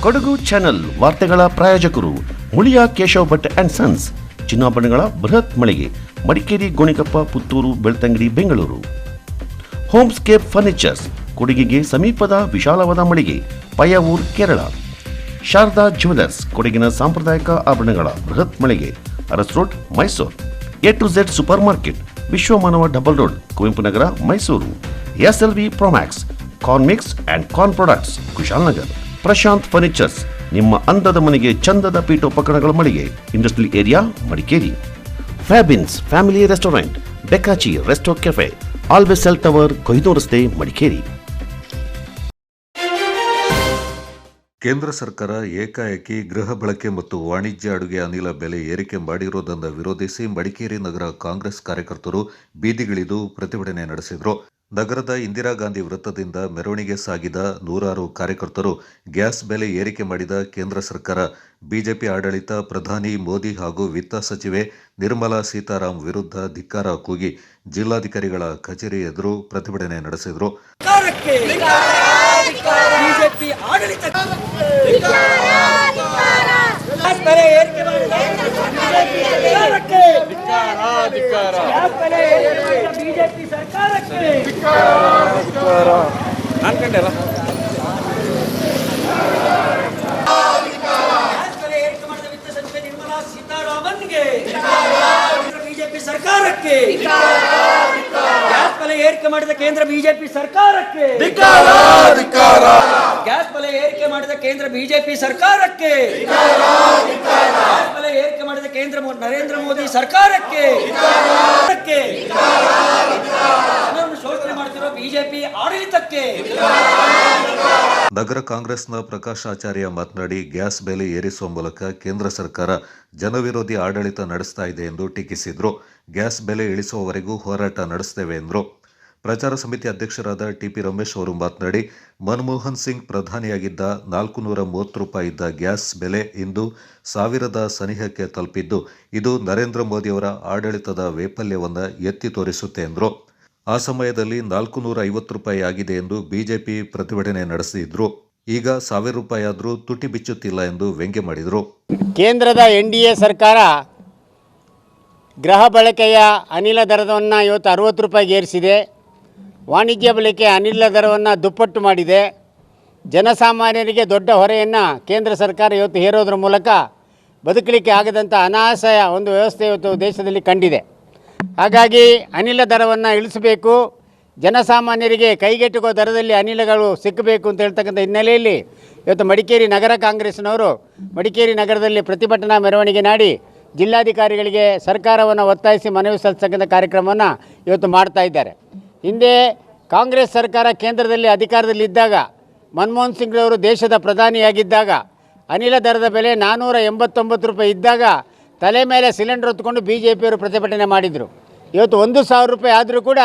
Kodagu channel ವಾರ್ತೆಗಳ ಪ್ರಾಯೋಜಕರು Muliya Keshav Bhat and sons, ಚಿನ್ನಾಭರಣಗಳ ಬೃಹತ್ ಮಳಿಗೆ, ಮಡಿಕೇರಿ, ಗೋಣಿಕೊಪ್ಪ, ಪುತ್ತೂರು, ಬೆಳ್ತಂಗಡಿ, ಬೆಂಗಳೂರು. ಹೋಮ್ಸ್ಕೇಪ್ ಫರ್ನಿಚರ್ಸ್, ಕೊಡಗಿಗೆ ಸಮೀಪದ ವಿಶಾಲವಾದ ಮಳಿಗೆ, ಪಯ್ಯಾವೂರ್, ಕೇರಳ. ಶಾರದಾ ಜ್ಯುವೆಲರ್ಸ್, ಕೊಡಗಿನ ಸಾಂಪ್ರದಾಯಿಕ ಆಭರಣಗಳ ಬೃಹತ್ ಮಳಿಗೆ, Aras road, Mysuru. A to Z super market, ವಿಶ್ವಮಾನವ double road, Kuvempu Nagar, Mysuru. SLV Promax, corn mix and corn products, Kushalnagar. Prashanth furnitures, ನಿಮ್ಮ ಅಂದದ ಮನೆಗೆ ಚಂದದ ಪೀಠೋಪಕರಣಗಳ ಮಳಿಗೆ, industrial area, Madikeri. Fabins family restaurant, Bekachi resto cafe, always cell tower, Kohinoor ರಸ್ತೆ, ಮಡಿಕೇರಿ. ಕೇಂದ್ರ ಸರ್ಕಾರ ಏಕಾಏಕಿ ಗೃಹ ಬಳಕೆ ಮತ್ತು ವಾಣಿಜ್ಯ ಅಡುಗೆ ಅನಿಲ ಬೆಲೆ ಏರಿಕೆ ಮಾಡಿರುವುದನ್ನು ವಿರೋಧಿಸಿ ಮಡಿಕೇರಿ ನಗರ ಕಾಂಗ್ರೆಸ್ ಕಾರ್ಯಕರ್ತರು ಬೀದಿಗಿಳಿದು ಪ್ರತಿಭಟನೆ ನಡೆಸಿದರು. ನಗರದ ಇಂದಿರಾ ಗಾಂಧಿ ವೃತ್ತದಿಂದ ಮೆರವಣಿಗೆ ಸಾಗಿದ ನೂರಾರು ಕಾರ್ಯಕರ್ತರು ಗ್ಯಾಸ್ ಬೆಲೆ ಏರಿಕೆ ಮಾಡಿದ ಕೇಂದ್ರ ಸರ್ಕಾರ, ಬಿಜೆಪಿ ಆಡಳಿತ, ಪ್ರಧಾನಿ ಮೋದಿ ಹಾಗೂ ವಿತ್ತ ಸಚಿವೆ ನಿರ್ಮಲಾ ಸೀತಾರಾಮ್ ವಿರುದ್ಧ ಧಿಕ್ಕಾರ ಕೂಗಿ ಜಿಲ್ಲಾಧಿಕಾರಿಗಳ ಕಚೇರಿ ಎದುರು ಪ್ರತಿಭಟನೆ ನಡೆಸಿದರು. ಬಿಜೆಪಿ ಆಡಳಿತ ಬಿಜೆಪಿ ಸರ್ಕಾರಕ್ಕೆ ಅನ್ಕೊಂಡಲ್ಲ ವಿತ್ತ ಸಚಿವೆ ನಿರ್ಮಲಾ ಸೀತಾರಾಮನ್ಗೆ, ಬಿಜೆಪಿ ಸರ್ಕಾರಕ್ಕೆ, ಗ್ಯಾಸ್ ಬೆಲೆ ಏರಿಕೆ ಮಾಡಿದ ಕೇಂದ್ರ ಬಿಜೆಪಿ ಸರ್ಕಾರಕ್ಕೆ, ಗ್ಯಾಸ್ ಬೆಲೆ ಏರಿಕೆ ಮಾಡಿದ ಕೇಂದ್ರ ಬಿಜೆಪಿ ಸರ್ಕಾರಕ್ಕೆ, ಗ್ಯಾಸ್ ಬೆಲೆ ಏರಿಕೆ ಮಾಡಿದ ಕೇಂದ್ರ ನರೇಂದ್ರ ಮೋದಿ ಸರ್ಕಾರಕ್ಕೆ, ಶೋಷಣೆ ಮಾಡುತ್ತಿರುವ ಬಿಜೆಪಿ ಆಡಳಿತಕ್ಕೆ. ನಗರ ಕಾಂಗ್ರೆಸ್ನ ಪ್ರಕಾಶ್ ಆಚಾರ್ಯ ಮಾತನಾಡಿ, ಗ್ಯಾಸ್ ಬೆಲೆ ಏರಿಸುವ ಮೂಲಕ ಕೇಂದ್ರ ಸರ್ಕಾರ ಜನವಿರೋಧಿ ಆಡಳಿತ ನಡೆಸ್ತಾ ಇದೆ ಎಂದು ಟೀಕಿಸಿದರು. ಗ್ಯಾಸ್ ಬೆಲೆ ಇಳಿಸುವವರೆಗೂ ಹೋರಾಟ ನಡೆಸುತ್ತೇವೆ ಎಂದರು. ಪ್ರಚಾರ ಸಮಿತಿ ಅಧ್ಯಕ್ಷರಾದ ಟಿಪಿ ರಮೇಶ್ ಅವರು ಮಾತನಾಡಿ, ಮನಮೋಹನ್ ಸಿಂಗ್ ಪ್ರಧಾನಿಯಾಗಿದ್ದ 430 ರೂಪಾಯಿ ಇದ್ದ ಗ್ಯಾಸ್ ಬೆಲೆ ಇಂದು 1000ದ ಸನಿಹಕ್ಕೆ ತಲುಪಿದ್ದು, ಇದು ನರೇಂದ್ರ ಮೋದಿಯವರ ಆಡಳಿತದ ವೈಫಲ್ಯವನ್ನು ಎತ್ತಿ ತೋರಿಸುತ್ತೆ ಎಂದರು. ಆ ಸಮಯದಲ್ಲಿ 450 ರೂಪಾಯಿ ಆಗಿದೆ ಎಂದು ಬಿಜೆಪಿ ಪ್ರತಿಭಟನೆ ನಡೆಸಿದ್ರು. ಈಗ 1000 ರೂಪಾಯಿ ಆದರೂ ತುಟಿ ಬಿಚ್ಚುತ್ತಿಲ್ಲ ಎಂದು ವ್ಯಂಗ್ಯ ಮಾಡಿದರು. ಕೇಂದ್ರದ NDA ಸರ್ಕಾರ ಗೃಹ ಬಳಕೆಯ ಅನಿಲ ದರವನ್ನು ಇವತ್ತು 60 ರೂಪಾಯಿಗೆ ಏರಿಸಿದೆ. ವಾಣಿಜ್ಯ ಬಳಕೆ ಅನಿಲ ದರವನ್ನು ದುಪ್ಪಟ್ಟು ಮಾಡಿದೆ. ಜನಸಾಮಾನ್ಯರಿಗೆ ದೊಡ್ಡ ಹೊರೆಯನ್ನು ಕೇಂದ್ರ ಸರ್ಕಾರ ಇವತ್ತು ಹೇರೋದ್ರ ಮೂಲಕ ಬದುಕಲಿಕ್ಕೆ ಆಗದಂಥ ಅನಾಸಯ ಒಂದು ವ್ಯವಸ್ಥೆ ಇವತ್ತು ದೇಶದಲ್ಲಿ ಕಂಡಿದೆ. ಹಾಗಾಗಿ ಅನಿಲ ದರವನ್ನು ಇಳಿಸಬೇಕು, ಜನಸಾಮಾನ್ಯರಿಗೆ ಕೈಗೆಟುಕುವ ದರದಲ್ಲಿ ಅನಿಲಗಳು ಸಿಕ್ಕಬೇಕು ಅಂತ ಹೇಳ್ತಕ್ಕಂಥ ಹಿನ್ನೆಲೆಯಲ್ಲಿ ಇವತ್ತು ಮಡಿಕೇರಿ ನಗರ ಕಾಂಗ್ರೆಸ್ನವರು ಮಡಿಕೇರಿ ನಗರದಲ್ಲಿ ಪ್ರತಿಭಟನಾ ಮೆರವಣಿಗೆ ಮಾಡಿ ಜಿಲ್ಲಾಧಿಕಾರಿಗಳಿಗೆ ಸರ್ಕಾರವನ್ನು ಒತ್ತಾಯಿಸಿ ಮನವಿ ಸಲ್ಲಿಸತಕ್ಕಂಥ ಕಾರ್ಯಕ್ರಮವನ್ನು ಇವತ್ತು ಮಾಡ್ತಾ ಇದ್ದಾರೆ. ಹಿಂದೆ ಕಾಂಗ್ರೆಸ್ ಸರ್ಕಾರ ಕೇಂದ್ರದಲ್ಲಿ ಅಧಿಕಾರದಲ್ಲಿದ್ದಾಗ, ಮನಮೋಹನ್ ಸಿಂಗ್ ಅವರು ದೇಶದ ಪ್ರಧಾನಿಯಾಗಿದ್ದಾಗ ಅನಿಲ ದರದ ಬೆಲೆ 489 ರೂಪಾಯಿ ಇದ್ದಾಗ ತಲೆ ಮೇಲೆ ಸಿಲಿಂಡರ್ ಹೊತ್ಕೊಂಡು BJPಯವರು ಪ್ರತಿಭಟನೆ ಮಾಡಿದರು. ಇವತ್ತು 1000 ರೂಪಾಯಿ ಆದರೂ ಕೂಡ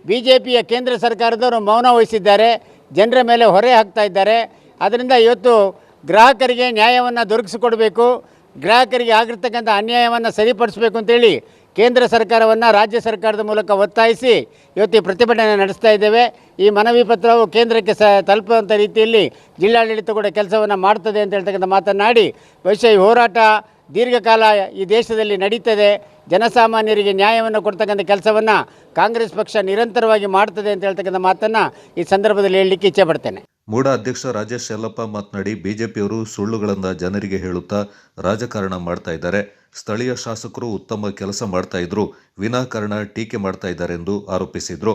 BJPಯ ಕೇಂದ್ರ ಸರ್ಕಾರದವರು ಮೌನ ವಹಿಸಿದ್ದಾರೆ, ಜನರ ಮೇಲೆ ಹೊರೆ ಹಾಕ್ತಾ ಇದ್ದಾರೆ. ಆದ್ದರಿಂದ ಇವತ್ತು ಗ್ರಾಹಕರಿಗೆ ನ್ಯಾಯವನ್ನು ದೊರಕಿಸಿಕೊಡಬೇಕು, ಗ್ರಾಹಕರಿಗೆ ಆಗಿರ್ತಕ್ಕಂಥ ಅನ್ಯಾಯವನ್ನು ಸರಿಪಡಿಸಬೇಕು ಅಂತೇಳಿ ಕೇಂದ್ರ ಸರ್ಕಾರವನ್ನು ರಾಜ್ಯ ಸರ್ಕಾರದ ಮೂಲಕ ಒತ್ತಾಯಿಸಿ ಇವತ್ತು ಈ ಪ್ರತಿಭಟನೆ ನಡೆಸ್ತಾ ಇದ್ದೇವೆ. ಈ ಮನವಿ ಪತ್ರವು ಕೇಂದ್ರಕ್ಕೆ ತಲುಪುವಂಥ ರೀತಿಯಲ್ಲಿ ಜಿಲ್ಲಾಡಳಿತ ಕೂಡ ಕೆಲಸವನ್ನು ಮಾಡ್ತದೆ ಅಂತ ಹೇಳ್ತಕ್ಕಂಥ ಮಾತನಾಡಿ, ಬಹುಶಃ ಈ ಹೋರಾಟ ದೀರ್ಘಕಾಲ ಈ ದೇಶದಲ್ಲಿ ನಡೀತದೆ, ಜನಸಾಮಾನ್ಯರಿಗೆ ನ್ಯಾಯವನ್ನು ಕೊಡ್ತಕ್ಕಂಥ ಕೆಲಸವನ್ನು ಕಾಂಗ್ರೆಸ್ ಪಕ್ಷ ನಿರಂತರವಾಗಿ ಮಾಡ್ತದೆ ಅಂತ ಹೇಳ್ತಕ್ಕಂಥ ಮಾತನ್ನು ಈ ಸಂದರ್ಭದಲ್ಲಿ ಹೇಳಲಿಕ್ಕೆ ಇಚ್ಛೆ ಪಡ್ತೇನೆ. ಮೂಡ ಅಧ್ಯಕ್ಷ ರಾಜೇಶ್ ಯಲ್ಲಪ್ಪ ಮಾತನಾಡಿ, ಬಿಜೆಪಿಯವರು ಸುಳ್ಳುಗಳನ್ನು ಜನರಿಗೆ ಹೇಳುತ್ತಾ ರಾಜಕಾರಣ ಮಾಡ್ತಾ ಇದ್ದಾರೆ. ಸ್ಥಳೀಯ ಶಾಸಕರು ಉತ್ತಮ ಕೆಲಸ ಮಾಡ್ತಾ ಇದ್ರು, ವಿನಾಕಾರಣ ಟೀಕೆ ಮಾಡ್ತಾ ಇದ್ದಾರೆ ಎಂದು ಆರೋಪಿಸಿದರು.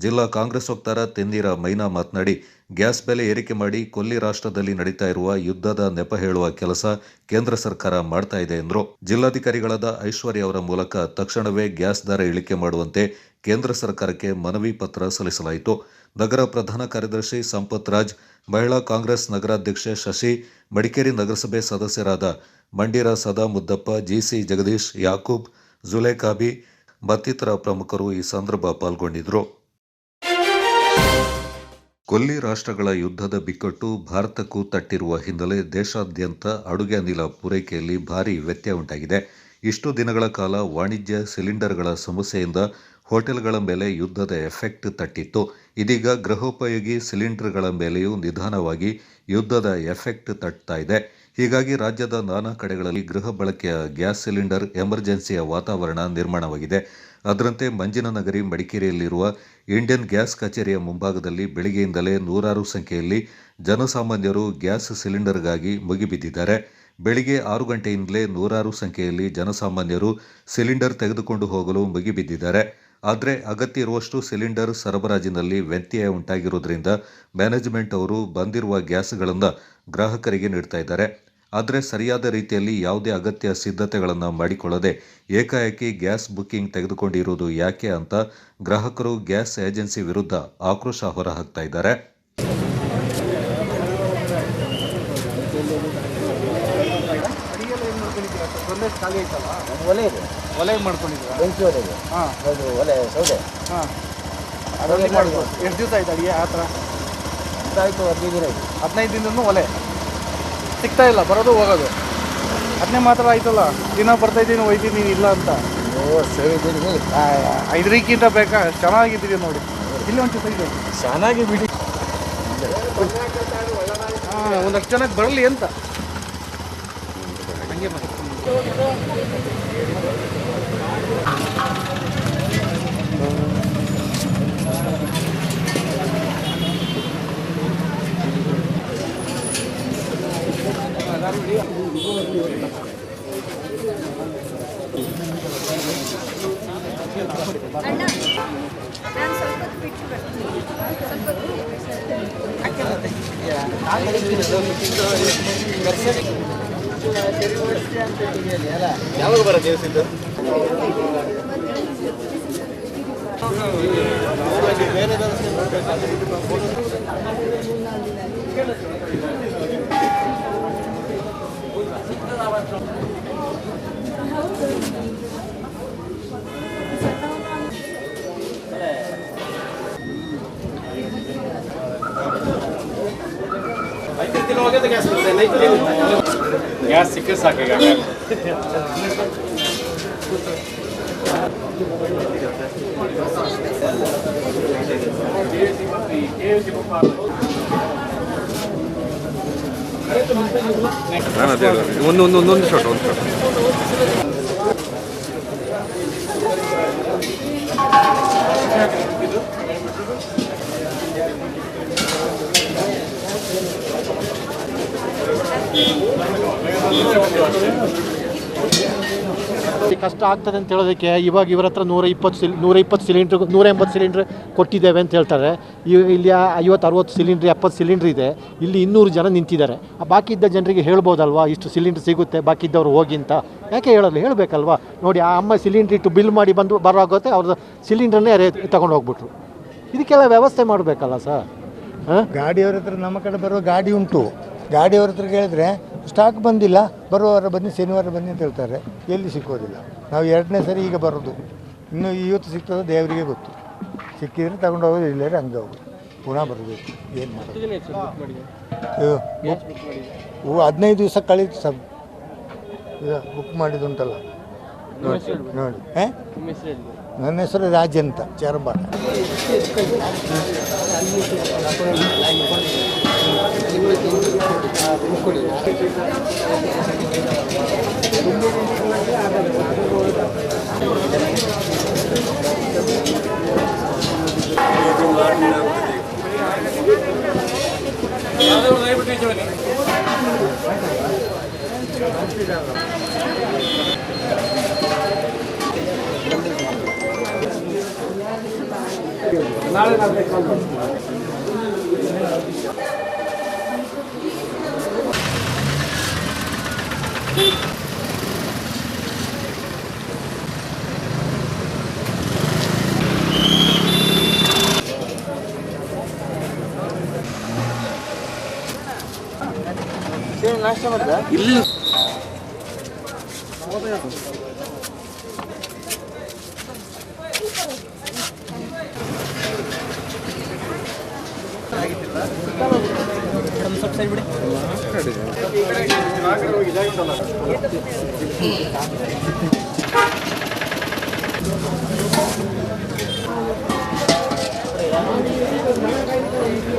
ಜಿಲ್ಲಾ ಕಾಂಗ್ರೆಸ್ ವಕ್ತಾರ ತೆನ್ನೀರ ಮೈನಾ ಮಾತನಾಡಿ, ಗ್ಯಾಸ್ ಬೆಲೆ ಏರಿಕೆ ಮಾಡಿ ಕೊಲ್ಲಿ ರಾಷ್ಟ್ರದಲ್ಲಿ ನಡೀತಾ ಇರುವ ಯುದ್ಧದ ನೆಪ ಹೇಳುವ ಕೆಲಸ ಕೇಂದ್ರ ಸರ್ಕಾರ ಮಾಡ್ತಾ ಇದೆ ಎಂದರು. ಜಿಲ್ಲಾಧಿಕಾರಿಗಳಾದ ಐಶ್ವರ್ಯ ಅವರ ಮೂಲಕ ತಕ್ಷಣವೇ ಗ್ಯಾಸ್ ದರ ಇಳಿಕೆ ಮಾಡುವಂತೆ ಕೇಂದ್ರ ಸರ್ಕಾರಕ್ಕೆ ಮನವಿ ಪತ್ರ ಸಲ್ಲಿಸಲಾಯಿತು. ನಗರ ಪ್ರಧಾನ ಕಾರ್ಯದರ್ಶಿ ಸಂಪತ್ ರಾಜ್, ಮಹಿಳಾ ಕಾಂಗ್ರೆಸ್ ನಗರಾಧ್ಯಕ್ಷೆ ಶಶಿ, ಮಡಿಕೇರಿ ನಗರಸಭೆ ಸದಸ್ಯರಾದ ಮಂಡಿರ ಸದಾ ಮುದ್ದಪ್ಪ, GC ಜಗದೀಶ್, ಯಾಕೂಬ್, ಜುಲೇಖಾಬಿ ಮತ್ತಿತರ ಪ್ರಮುಖರು ಈ ಸಂದರ್ಭ ಪಾಲ್ಗೊಂಡಿದ್ದರು. ಕೊಲ್ಲಿ ರಾಷ್ಟ್ರಗಳ ಯುದ್ಧದ ಬಿಕ್ಕಟ್ಟು ಭಾರತಕ್ಕೂ ತಟ್ಟಿರುವ ಹಿನ್ನೆಲೆ ದೇಶಾದ್ಯಂತ ಅಡುಗೆ ಅನಿಲ ಪೂರೈಕೆಯಲ್ಲಿ ಭಾರೀ ವ್ಯತ್ಯಯ ಉಂಟಾಗಿದೆ. ಇಷ್ಟು ದಿನಗಳ ಕಾಲ ವಾಣಿಜ್ಯ ಸಿಲಿಂಡರ್ಗಳ ಸಮಸ್ಯೆಯಿಂದ ಹೋಟೆಲ್ಗಳ ಮೇಲೆ ಯುದ್ಧದ ಎಫೆಕ್ಟ್ ತಟ್ಟಿತ್ತು. ಇದೀಗ ಗೃಹೋಪಯೋಗಿ ಸಿಲಿಂಡರ್ಗಳ ಮೇಲೆಯೂ ನಿಧಾನವಾಗಿ ಯುದ್ಧದ ಎಫೆಕ್ಟ್ ತಟ್ತಾ ಇದೆ. ಹೀಗಾಗಿ ರಾಜ್ಯದ ನಾನಾ ಕಡೆಗಳಲ್ಲಿ ಗೃಹ ಬಳಕೆಯ ಗ್ಯಾಸ್ ಸಿಲಿಂಡರ್ ಎಮರ್ಜೆನ್ಸಿಯ ವಾತಾವರಣ ನಿರ್ಮಾಣವಾಗಿದೆ. ಅದರಂತೆ ಮಂಜಿನನಗರಿ ಮಡಿಕೇರಿಯಲ್ಲಿರುವ ಇಂಡಿಯನ್ ಗ್ಯಾಸ್ ಕಚೇರಿಯ ಮುಂಭಾಗದಲ್ಲಿ ಬೆಳಗ್ಗೆಯಿಂದಲೇ ನೂರಾರು ಸಂಖ್ಯೆಯಲ್ಲಿ ಜನಸಾಮಾನ್ಯರು ಗ್ಯಾಸ್ ಸಿಲಿಂಡರ್ಗಾಗಿ ಮುಗಿಬಿದ್ದಿದ್ದಾರೆ. ಬೆಳಿಗ್ಗೆ 6 ಗಂಟೆಯಿಂದಲೇ ನೂರಾರು ಸಂಖ್ಯೆಯಲ್ಲಿ ಜನಸಾಮಾನ್ಯರು ಸಿಲಿಂಡರ್ ತೆಗೆದುಕೊಂಡು ಹೋಗಲು ಮುಗಿಬಿದ್ದಿದ್ದಾರೆ. ಆದರೆ ಅಗತ್ಯ ಇರುವಷ್ಟು ಸಿಲಿಂಡರ್ ಸರಬರಾಜಿನಲ್ಲಿ ವ್ಯತ್ಯಯ ಉಂಟಾಗಿರುವುದರಿಂದ ಮ್ಯಾನೇಜ್ಮೆಂಟ್ ಅವರು ಬಂದಿರುವ ಗ್ಯಾಸ್ಗಳನ್ನು ಗ್ರಾಹಕರಿಗೆ ನೀಡ್ತಾ ಇದ್ದಾರೆ. ಆದರೆ ಸರಿಯಾದ ರೀತಿಯಲ್ಲಿ ಯಾವುದೇ ಅಗತ್ಯ ಸಿದ್ಧತೆಗಳನ್ನು ಮಾಡಿಕೊಳ್ಳದೆ ಏಕಾಏಕಿ ಗ್ಯಾಸ್ ಬುಕ್ಕಿಂಗ್ ತೆಗೆದುಕೊಂಡಿರುವುದು ಯಾಕೆ ಅಂತ ಗ್ರಾಹಕರು ಗ್ಯಾಸ್ ಏಜೆನ್ಸಿ ವಿರುದ್ಧ ಆಕ್ರೋಶ ಹೊರಹಾಕ್ತಾ ಇದ್ದಾರೆ. ಒಲೆ ಇದೆ, ಒಲೆ ಮಾಡ್ಕೊಂಡಿದ್ದೀರಾ? ಬೆಂಕಿ ಒಲೆ ಇದೆ. ಹಾಂ, ಹೌದು, ಒಲೆ ಸೌದೆ. ಹಾಂ, ಅದರಲ್ಲಿ ಮಾಡ್ಬೋದು. ಎಷ್ಟು ದಿವಸ ಆಯ್ತು ಅಡುಗೆ ಆ ಥರ? ಆಯಿತು, 15 ದಿನ ಆಯಿತು. 15 ದಿನದೂ ಒಲೆ ಸಿಗ್ತಾ ಇಲ್ಲ, ಬರೋದು ಹೋಗೋದು. ಅದನ್ನೇ ಮಾತ್ರ ಆಯ್ತಲ್ಲ, ದಿನ ಬರ್ತಾಯಿದ್ದೀನಿ ಒಯ್ತೀನಿ ನೀನು ಇಲ್ಲ ಅಂತ. ಸೇವಿದ್ದೀನಿ, ಇದಕ್ಕಿಂತ ಬೇಕಾ? ಚೆನ್ನಾಗಿದ್ದೀರಿ ನೋಡಿ, ಇಲ್ಲಿ ಒಂಚೂರು ಇದೆ ಚೆನ್ನಾಗಿ ಬಿಡಿ. ಹಾಂ, ಒಂದಷ್ಟು ಚೆನ್ನಾಗಿ ಬರಲಿ ಅಂತ ಹಂಗೆ ಮಾಡಿ. ಅಣ್ಣ, ನಾನು ಸ್ವಲ್ಪ ಬಿಟ್ಟು ಬರ್ತೀನಿ. ಯಾವಾಗ ಬರೋ ದಿವಸದ್ದು? ಬೇರೆ ವ್ಯವಸ್ಥೆ ಗ್ಯಾಸ್ ಸಿಕ್ಕರೆ ಸಾಕು ಈಗ. ಒಂದು ಶಾಟ್ ಕಷ್ಟ ಆಗ್ತದೆ ಅಂತ ಹೇಳೋದಕ್ಕೆ ಇವಾಗ ಇವ್ರ ಹತ್ರ 120 ಸಿಲಿಂಡ್ರ್ 180 ಸಿಲಿಂಡ್ರ್ ಕೊಟ್ಟಿದ್ದೇವೆ ಅಂತ ಹೇಳ್ತಾರೆ. ಇಲ್ಲಿ 50-60 ಸಿಲಿಂಡ್ರ್ 70 ಸಿಲಿಂಡ್ರ್ ಇದೆ. ಇಲ್ಲಿ 200 ಜನ ನಿಂತಿದ್ದಾರೆ. ಬಾಕಿ ಇದ್ದ ಜನರಿಗೆ ಹೇಳ್ಬೋದಲ್ವಾ ಇಷ್ಟು ಸಿಲಿಂಡ್ರ್ ಸಿಗುತ್ತೆ ಬಾಕಿ ಇದ್ದವರು ಹೋಗಿ ಅಂತ? ಯಾಕೆ ಹೇಳಬೇಕಲ್ವಾ? ನೋಡಿ, ಆ ಅಮ್ಮ ಸಿಲಿಂಡ್ರ್ ಇಟ್ಟು ಬಿಲ್ ಮಾಡಿ ಬರೋಗುತ್ತೆ, ಅವ್ರದ್ದು ಸಿಲಿಂಡ್ರನ್ನೇ ತಗೊಂಡು ಹೋಗ್ಬಿಟ್ರು. ಇದಕ್ಕೆಲ್ಲ ವ್ಯವಸ್ಥೆ ಮಾಡಬೇಕಲ್ಲ ಸರ್. ಗಾಡಿಯವ್ರ ಹತ್ರ ನಮ್ಮ ಕಡೆ ಬರುವ ಗಾಡಿ ಉಂಟು. ಗಾಡಿಯವ್ರ ಹತ್ರ ಕೇಳಿದ್ರೆ ಸ್ಟಾಕ್ ಬಂದಿಲ್ಲ, ಬರುವವಾರ ಬನ್ನಿ, ಶನಿವಾರ ಬನ್ನಿ ಅಂತ ಹೇಳ್ತಾರೆ. ಎಲ್ಲಿ ಸಿಕ್ಕೋದಿಲ್ಲ. ನಾವು 2ನೇ ಸರಿ ಈಗ ಬರೋದು. ಇನ್ನು ಇವತ್ತು ಸಿಗ್ತದೋ ದೇವರಿಗೆ ಗೊತ್ತು. ಸಿಕ್ಕಿದ್ರೆ ತಗೊಂಡು ಹೋಗೋದು, ಇಲ್ಲದ್ರೆ ಹಂಗೆ ಹೋಗೋದು, ಪುನಃ ಬರಬೇಕು. ಏನು ಮಾಡೋದು? 15 ದಿವಸ ಕಳೀತು ಸರ್. ಈಗ ಬುಕ್ ಮಾಡಿದುಂಟಲ್ಲ ನೋಡಿ. ನನ್ನ ಹೆಸರು ರಾಜ್ ಅಂತ, ಚರಂಬಾಟ. ನಾಳೆ ನಾಷ್ಟ ಮಾಡಿದ ಇಲ್ಲ ಸ್ವಲ್ಪ ಸೈಡ್ ಬಿಡಿ. ಬಟ್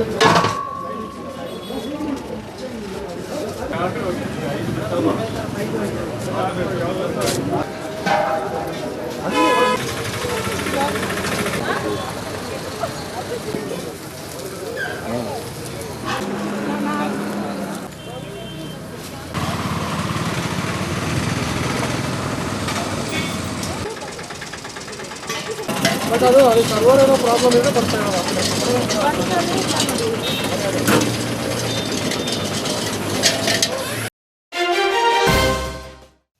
ಅದು ಸರ್ವರ್ ಏನೋ ಪ್ರಾಬ್ಲಮ್ ಇದೆ, ಬರ್ತಾ ಇರೋದು.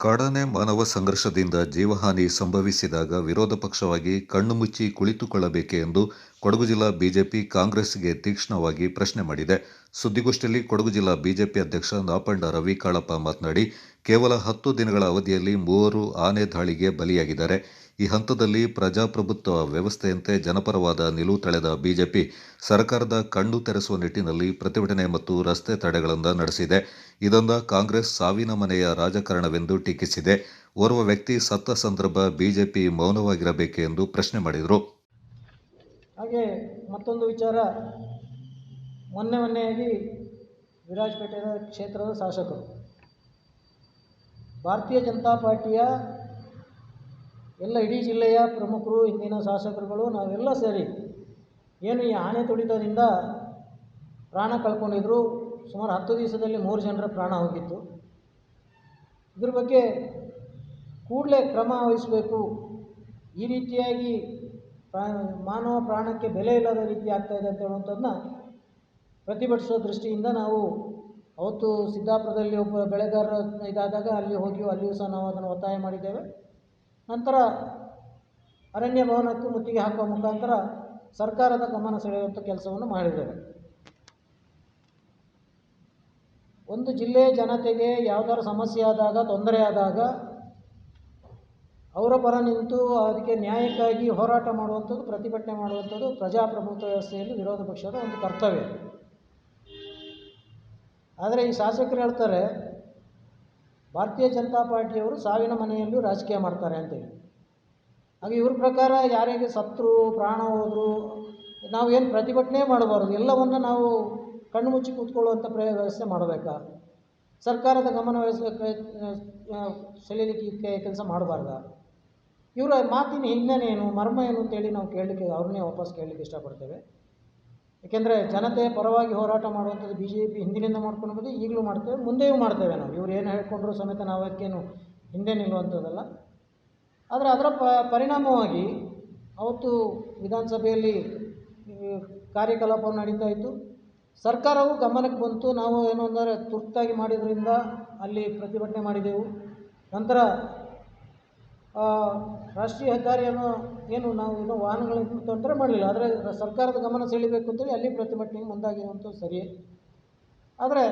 ಕಾಡಾನೆ ಮಾನವ ಸಂಘರ್ಷದಿಂದ ಜೀವಹಾನಿ ಸಂಭವಿಸಿದಾಗ ವಿರೋಧ ಪಕ್ಷವಾಗಿ ಕಣ್ಣು ಮುಚ್ಚಿ ಕುಳಿತುಕೊಳ್ಳಬೇಕೆ ಎಂದು ಕೊಡಗು ಜಿಲ್ಲಾ ಬಿಜೆಪಿ ಕಾಂಗ್ರೆಸ್ಗೆ ತೀಕ್ಷ್ಣವಾಗಿ ಪ್ರಶ್ನೆ ಮಾಡಿದೆ. ಸುದ್ದಿಗೋಷ್ಠಿಯಲ್ಲಿ ಕೊಡಗು ಜಿಲ್ಲಾ ಬಿಜೆಪಿ ಅಧ್ಯಕ್ಷ ನಾಪಂಡ ರವಿ ಕಾಳಪ್ಪ ಮಾತನಾಡಿ, ಕೇವಲ 10 ದಿನಗಳ ಅವಧಿಯಲ್ಲಿ 3 ಆನೆ ದಾಳಿಗೆ ಬಲಿಯಾಗಿದ್ದಾರೆ. ಈ ಹಂತದಲ್ಲಿ ಪ್ರಜಾಪ್ರಭುತ್ವ ವ್ಯವಸ್ಥೆಯಂತೆ ಜನಪರವಾದ ನಿಲುವು ತಳೆದ ಬಿಜೆಪಿ ಸರ್ಕಾರದ ಕಣ್ಣು ತೆರೆಸುವ ನಿಟ್ಟಿನಲ್ಲಿ ಪ್ರತಿಭಟನೆ ಮತ್ತು ರಸ್ತೆ ತಡೆಗಳನ್ನು ನಡೆಸಿದೆ. ಇದೊಂದು ಕಾಂಗ್ರೆಸ್ ಸಾವಿನ ಮನೆಯ ರಾಜಕಾರಣವೆಂದು ಟೀಕಿಸಿದೆ. ಓರ್ವ ವ್ಯಕ್ತಿ ಸತ್ತ ಸಂದರ್ಭ ಬಿಜೆಪಿ ಮೌನವಾಗಿರಬೇಕೆ ಎಂದು ಪ್ರಶ್ನೆ ಮಾಡಿದರು. ಹಾಗೆ ಮತ್ತೊಂದು ವಿಚಾರ, ಮೊನ್ನೆಯಾಗಿ ವಿರಾಜಪೇಟೆ ಕ್ಷೇತ್ರದ ಶಾಸಕರು ಭಾರತೀಯ ಜನತಾ ಪಾರ್ಟಿಯ ಎಲ್ಲ ಇಡೀ ಜಿಲ್ಲೆಯ ಪ್ರಮುಖರು, ಇಂದಿನ ಶಾಸಕರುಗಳು ನಾವೆಲ್ಲ ಸೇರಿ ಏನು ಈ ಆನೆ ತುಳಿತದಿಂದ ಪ್ರಾಣ ಕಳ್ಕೊಂಡಿದ್ರು. ಸುಮಾರು 10 ದಿವಸದಲ್ಲಿ 3 ಜನರ ಪ್ರಾಣ ಹೋಗಿತ್ತು. ಇದ್ರ ಬಗ್ಗೆ ಕೂಡಲೇ ಕ್ರಮ ವಹಿಸಬೇಕು. ಈ ರೀತಿಯಾಗಿ ಮಾನವ ಪ್ರಾಣಕ್ಕೆ ಬೆಲೆ ಇಲ್ಲದ ರೀತಿ ಆಗ್ತಾಯಿದೆ ಅಂತ ಹೇಳುವಂಥದ್ದನ್ನ ಪ್ರತಿಭಟಿಸೋ ದೃಷ್ಟಿಯಿಂದ ನಾವು ಅವತ್ತು ಸಿದ್ದಾಪುರದಲ್ಲಿ ಒಬ್ಬ ಬೆಳೆಗಾರರ ಇದಾದಾಗ ಅಲ್ಲಿಯೂ ಸಹ ನಾವು ಅದನ್ನು ಒತ್ತಾಯ ಮಾಡಿದ್ದೇವೆ. ನಂತರ ಅರಣ್ಯ ಭವನಕ್ಕೂ ಮುತ್ತಿಗೆ ಹಾಕುವ ಮುಖಾಂತರ ಸರ್ಕಾರದ ಗಮನ ಸೆಳೆಯುವಂಥ ಕೆಲಸವನ್ನು ಮಾಡಿದ್ದೇವೆ. ಒಂದು ಜಿಲ್ಲೆಯ ಜನತೆಗೆ ಯಾವುದಾದ್ರು ಸಮಸ್ಯೆ ಆದಾಗ, ತೊಂದರೆ ಆದಾಗ ಅವರ ಪರ ನಿಂತು ಅದಕ್ಕೆ ನ್ಯಾಯಕ್ಕಾಗಿ ಹೋರಾಟ ಮಾಡುವಂಥದ್ದು, ಪ್ರತಿಭಟನೆ ಮಾಡುವಂಥದ್ದು ಪ್ರಜಾಪ್ರಭುತ್ವ ವ್ಯವಸ್ಥೆಯಲ್ಲಿ ವಿರೋಧ ಪಕ್ಷದ ಒಂದು ಕರ್ತವ್ಯ. ಆದರೆ ಈ ಶಾಸಕರು ಹೇಳ್ತಾರೆ ಭಾರತೀಯ ಜನತಾ ಪಾರ್ಟಿಯವರು ಸಾವಿನ ಮನೆಯಲ್ಲೂ ರಾಜಕೀಯ ಮಾಡ್ತಾರೆ ಅಂತೇಳಿ. ಹಾಗೆ ಇವ್ರ ಪ್ರಕಾರ ಯಾರಿಗೆ ಸತ್ತರು, ಪ್ರಾಣ ಹೋದರು, ನಾವೇನು ಪ್ರತಿಭಟನೆ ಮಾಡಬಾರ್ದು, ಎಲ್ಲವನ್ನು ನಾವು ಕಣ್ಣು ಮುಚ್ಚಿ ಕೂತ್ಕೊಳ್ಳುವಂಥ ವ್ಯವಸ್ಥೆ ಮಾಡಬೇಕಾ? ಸರ್ಕಾರದ ಗಮನ ಸೆಳೆಯಲಿಕ್ಕೆ ಕೆಲಸ ಮಾಡಬಾರ್ದ? ಇವರ ಮಾತಿನ ಹಿನ್ನೆಲೆ ಏನು, ಮರ್ಮ ಏನು ಅಂತೇಳಿ ನಾವು ಅವ್ರನ್ನೇ ವಾಪಸ್ ಕೇಳಲಿಕ್ಕೆ ಇಷ್ಟಪಡ್ತೇವೆ. ಏಕೆಂದರೆ ಜನತೆಯ ಪರವಾಗಿ ಹೋರಾಟ ಮಾಡುವಂಥದ್ದು BJP ಹಿಂದಿನಿಂದ ಮಾಡ್ಕೊಂಡು ಬಂದು ಈಗಲೂ ಮಾಡ್ತೇವೆ, ಮುಂದೆಯೂ ಮಾಡ್ತೇವೆ. ನಾವು ಇವ್ರು ಏನು ಹೇಳ್ಕೊಂಡ್ರು ಸಮೇತ ನಾವು ಅದಕ್ಕೇನು ಹಿಂದೆ ನಿಲ್ಲುವಂಥದ್ದಲ್ಲ. ಆದರೆ ಅದರ ಪರಿಣಾಮವಾಗಿ ಅವತ್ತು ವಿಧಾನಸಭೆಯಲ್ಲಿ ಕಾರ್ಯಕಲಾಪವನ್ನು ನಡೀತಾ ಇತ್ತು. ಸರ್ಕಾರವು ಗಮನಕ್ಕೆ ಬಂತು. ನಾವು ಏನು ಅಂದರೆ ತುರ್ತಾಗಿ ಮಾಡಿದ್ರಿಂದ ಅಲ್ಲಿ ಪ್ರತಿಭಟನೆ ಮಾಡಿದೆವು. ನಂತರ ರಾಷ್ಟ್ರೀಯ ಹೆದ್ದಾರಿಯನ್ನು ನಾವು ಇನ್ನೂ ವಾಹನಗಳನ್ನು ತೊಂದರೆ ಮಾಡಲಿಲ್ಲ. ಆದರೆ ಸರ್ಕಾರದ ಗಮನ ಸೆಳೀಬೇಕು ಅಂತೇಳಿ ಅಲ್ಲಿ ಪ್ರತಿಭಟನೆಗೆ ಮುಂದಾಗಿರುವಂಥದ್ದು ಸರಿಯೇ. ಆದರೆ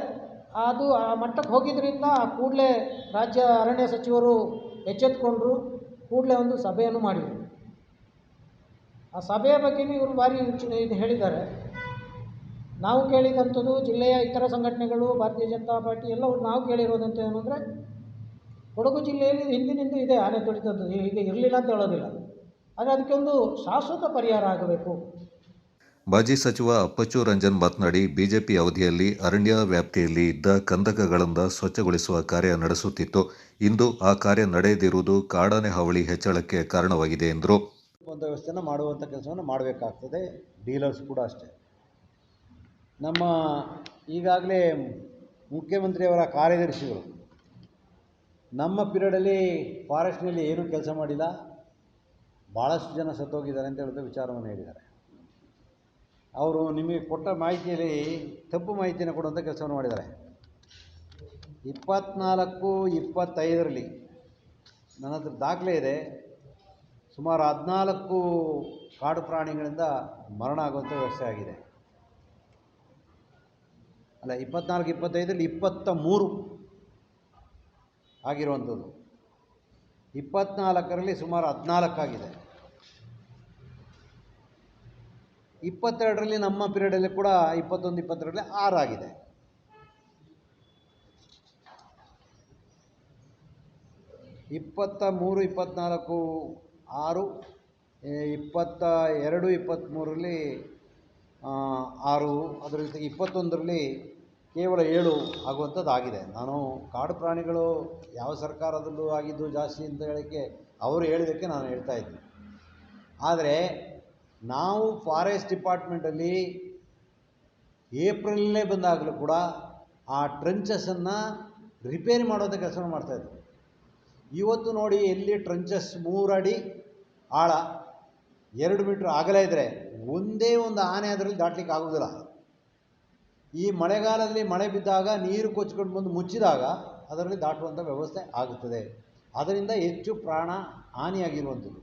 ಅದು ಆ ಮಟ್ಟಕ್ಕೆ ಹೋಗಿದ್ದರಿಂದ ಕೂಡಲೇ ರಾಜ್ಯ ಅರಣ್ಯ ಸಚಿವರು ಎಚ್ಚೆತ್ತುಕೊಂಡ್ರು. ಕೂಡಲೇ ಒಂದು ಸಭೆಯನ್ನು ಮಾಡಿದರು. ಆ ಸಭೆಯ ಬಗ್ಗೆಯೂ ಇವರು ಭಾರಿ ಇದು ಹೇಳಿದ್ದಾರೆ. ನಾವು ಕೇಳಿದಂಥದ್ದು ಜಿಲ್ಲೆಯ ಇತರ ಸಂಘಟನೆಗಳು, ಭಾರತೀಯ ಜನತಾ ಪಾರ್ಟಿ ಎಲ್ಲವೂ ನಾವು ಕೇಳಿರೋದಂತ ಏನಂದರೆ, ಕೊಡಗು ಜಿಲ್ಲೆಯಲ್ಲಿ ಹಿಂದಿನಿಂದ ಇದೆ ಆನೆ ತುಳಿತದ್ದು, ಈಗ ಇರಲಿಲ್ಲ ಅಂತ ಹೇಳೋದಿಲ್ಲ. ಆದರೆ ಅದಕ್ಕೆ ಒಂದು ಶಾಶ್ವತ ಪರಿಹಾರ ಆಗಬೇಕು. ಮಾಜಿ ಸಚಿವ ಅಪ್ಪಚ್ಚು ರಂಜನ್ ಮಾತನಾಡಿ, ಬಿಜೆಪಿ ಅವಧಿಯಲ್ಲಿ ಅರಣ್ಯ ವ್ಯಾಪ್ತಿಯಲ್ಲಿ ಇದ್ದ ಕಂದಕಗಳಿಂದ ಸ್ವಚ್ಛಗೊಳಿಸುವ ಕಾರ್ಯ ನಡೆಸುತ್ತಿತ್ತು. ಇಂದು ಆ ಕಾರ್ಯ ನಡೆಯದಿರುವುದು ಕಾಡಾನೆ ಹಾವಳಿ ಹೆಚ್ಚಳಕ್ಕೆ ಕಾರಣವಾಗಿದೆ ಎಂದರು. ಒಂದು ವ್ಯವಸ್ಥೆಯನ್ನು ಮಾಡುವಂಥ ಕೆಲಸವನ್ನು ಮಾಡಬೇಕಾಗ್ತದೆ. ಡೀಲರ್ಸ್ ಕೂಡ ಅಷ್ಟೇ. ನಮ್ಮ ಈಗಾಗಲೇ ಮುಖ್ಯಮಂತ್ರಿಯವರ ಕಾರ್ಯದರ್ಶಿಗಳು ನಮ್ಮ ಪೀರಿಯಡಲ್ಲಿ ಫಾರೆಸ್ಟ್ನಲ್ಲಿ ಏನೂ ಕೆಲಸ ಮಾಡಿಲ್ಲ, ಭಾಳಷ್ಟು ಜನ ಸತ್ತೋಗಿದ್ದಾರೆ ಅಂತ ಹೇಳಿದ ವಿಚಾರವನ್ನು ಹೇಳಿದ್ದಾರೆ. ಅವರು ನಿಮಗೆ ಕೊಟ್ಟ ಮಾಹಿತಿಯಲ್ಲಿ ತಪ್ಪು ಮಾಹಿತಿಯನ್ನು ಕೊಡುವಂಥ ಕೆಲಸವನ್ನು ಮಾಡಿದ್ದಾರೆ. 24-25ರಲ್ಲಿ ನನ್ನ ಹತ್ರ ದಾಖಲೆ ಇದೆ. ಸುಮಾರು 14 ಕಾಡು ಪ್ರಾಣಿಗಳಿಂದ ಮರಣ ಆಗುವಂಥ ವ್ಯವಸ್ಥೆ ಆಗಿದೆ. ಅಲ್ಲ, 24-25ರಲ್ಲಿ 23 ಆಗಿರುವಂಥದ್ದು. 24ರಲ್ಲಿ ಸುಮಾರು 14 ಆಗಿದೆ. 22ರಲ್ಲಿ ನಮ್ಮ ಪೀರಿಯಡಲ್ಲಿ ಕೂಡ 21-22ರಲ್ಲಿ 6 ಆಗಿದೆ. ಇಪ್ಪತ್ತ 23-24 6, 22-23ರಲ್ಲಿ 6, ಅದರ ಜೊತೆಗೆ 21ರಲ್ಲಿ ಕೇವಲ 7 ಆಗುವಂಥದ್ದಾಗಿದೆ. ನಾನು ಕಾಡು ಪ್ರಾಣಿಗಳು ಯಾವ ಸರ್ಕಾರದಲ್ಲೂ ಆಗಿದ್ದು ಜಾಸ್ತಿ ಅಂತ ಹೇಳೋಕ್ಕೆ ಅವರು ಹೇಳಿದ್ದಕ್ಕೆ ನಾನು ಹೇಳ್ತಾ ಇದ್ದೀನಿ. ಆದರೆ ನಾವು ಫಾರೆಸ್ಟ್ ಡಿಪಾರ್ಟ್ಮೆಂಟಲ್ಲಿ ಏಪ್ರಿಲಲ್ಲೇ ಬಂದಾಗಲೂ ಕೂಡ ಆ ಟ್ರಂಚಸನ್ನು ರಿಪೇರಿ ಮಾಡೋಂಥ ಕೆಲಸವನ್ನು ಮಾಡ್ತಾಯಿದ್ದರು. ಇವತ್ತು ನೋಡಿ ಎಲ್ಲಿ ಟ್ರಂಚಸ್ 3 ಅಡಿ ಆಳ 2 ಮೀಟ್ರ್ ಅಗಲ ಇದ್ದರೆ ಒಂದೇ ಒಂದು ಆನೆ ಅದರಲ್ಲಿ ದಾಟ್ಲಿಕ್ಕೆ ಆಗೋದಿಲ್ಲ. ಈ ಮಳೆಗಾಲದಲ್ಲಿ ಮಳೆ ಬಿದ್ದಾಗ ನೀರು ಕೊಚ್ಕೊಂಡು ಬಂದು ಮುಚ್ಚಿದಾಗ ಅದರಲ್ಲಿ ದಾಟುವಂಥ ವ್ಯವಸ್ಥೆ ಆಗುತ್ತದೆ. ಅದರಿಂದ ಹೆಚ್ಚು ಪ್ರಾಣ ಹಾನಿಯಾಗಿರುವಂಥದ್ದು.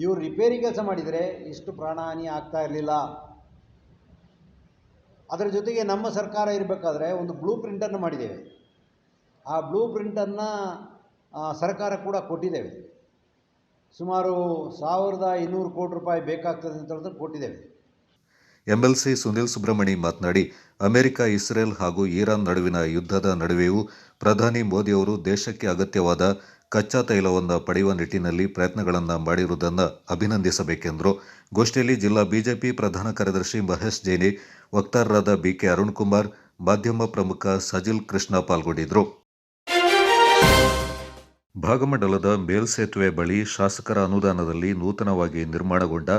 ಇವರು ರಿಪೇರಿ ಕೆಲಸ ಮಾಡಿದರೆ ಇಷ್ಟು ಪ್ರಾಣ ಹಾನಿ ಆಗ್ತಾ ಇರಲಿಲ್ಲ. ಅದರ ಜೊತೆಗೆ ನಮ್ಮ ಸರ್ಕಾರ ಇರಬೇಕಾದ್ರೆ ಒಂದು ಬ್ಲೂ ಪ್ರಿಂಟನ್ನು ಮಾಡಿದ್ದೇವೆ. ಆ ಬ್ಲೂ ಪ್ರಿಂಟನ್ನು ಸರ್ಕಾರ ಕೂಡ ಕೊಟ್ಟಿದ್ದೇವೆ. ಸುಮಾರು 1200 ಕೋಟಿ ರೂಪಾಯಿ ಬೇಕಾಗ್ತದೆ ಅಂತ ಹೇಳಿದ್ರೆ ಕೊಟ್ಟಿದ್ದೇವೆ. ಎಂಎಲ್ಸಿ ಸುನಿಲ್ ಸುಬ್ರಹ್ಮಣಿ ಮಾತನಾಡಿ, ಅಮೆರಿಕ, ಇಸ್ರೇಲ್ ಹಾಗೂ ಇರಾನ್ ನಡುವಿನ ಯುದ್ಧದ ನಡುವೆಯೂ ಪ್ರಧಾನಿ ಮೋದಿಯವರು ದೇಶಕ್ಕೆ ಅಗತ್ಯವಾದ ಕಚ್ಚಾ ತೈಲವನ್ನು ಪಡೆಯುವ ನಿಟ್ಟಿನಲ್ಲಿ ಪ್ರಯತ್ನಗಳನ್ನು ಮಾಡಿರುವುದನ್ನು ಅಭಿನಂದಿಸಬೇಕೆಂದರು. ಗೋಷ್ಠಿಯಲ್ಲಿ ಜಿಲ್ಲಾ ಬಿಜೆಪಿ ಪ್ರಧಾನ ಕಾರ್ಯದರ್ಶಿ ಮಹೇಶ್ ಜೈನಿ, ವಕ್ತಾರರಾದ ಬಿಕೆ ಅರುಣ್ ಕುಮಾರ್, ಮಾಧ್ಯಮ ಪ್ರಮುಖ ಸಜಿಲ್ ಕೃಷ್ಣ ಪಾಲ್ಗೊಂಡಿದ್ದರು. ಭಾಗಮಂಡಲದ ಮೇಲ್ಸೇತುವೆ ಬಳಿ ಶಾಸಕರ ಅನುದಾನದಲ್ಲಿ ನೂತನವಾಗಿ ನಿರ್ಮಾಣಗೊಂಡ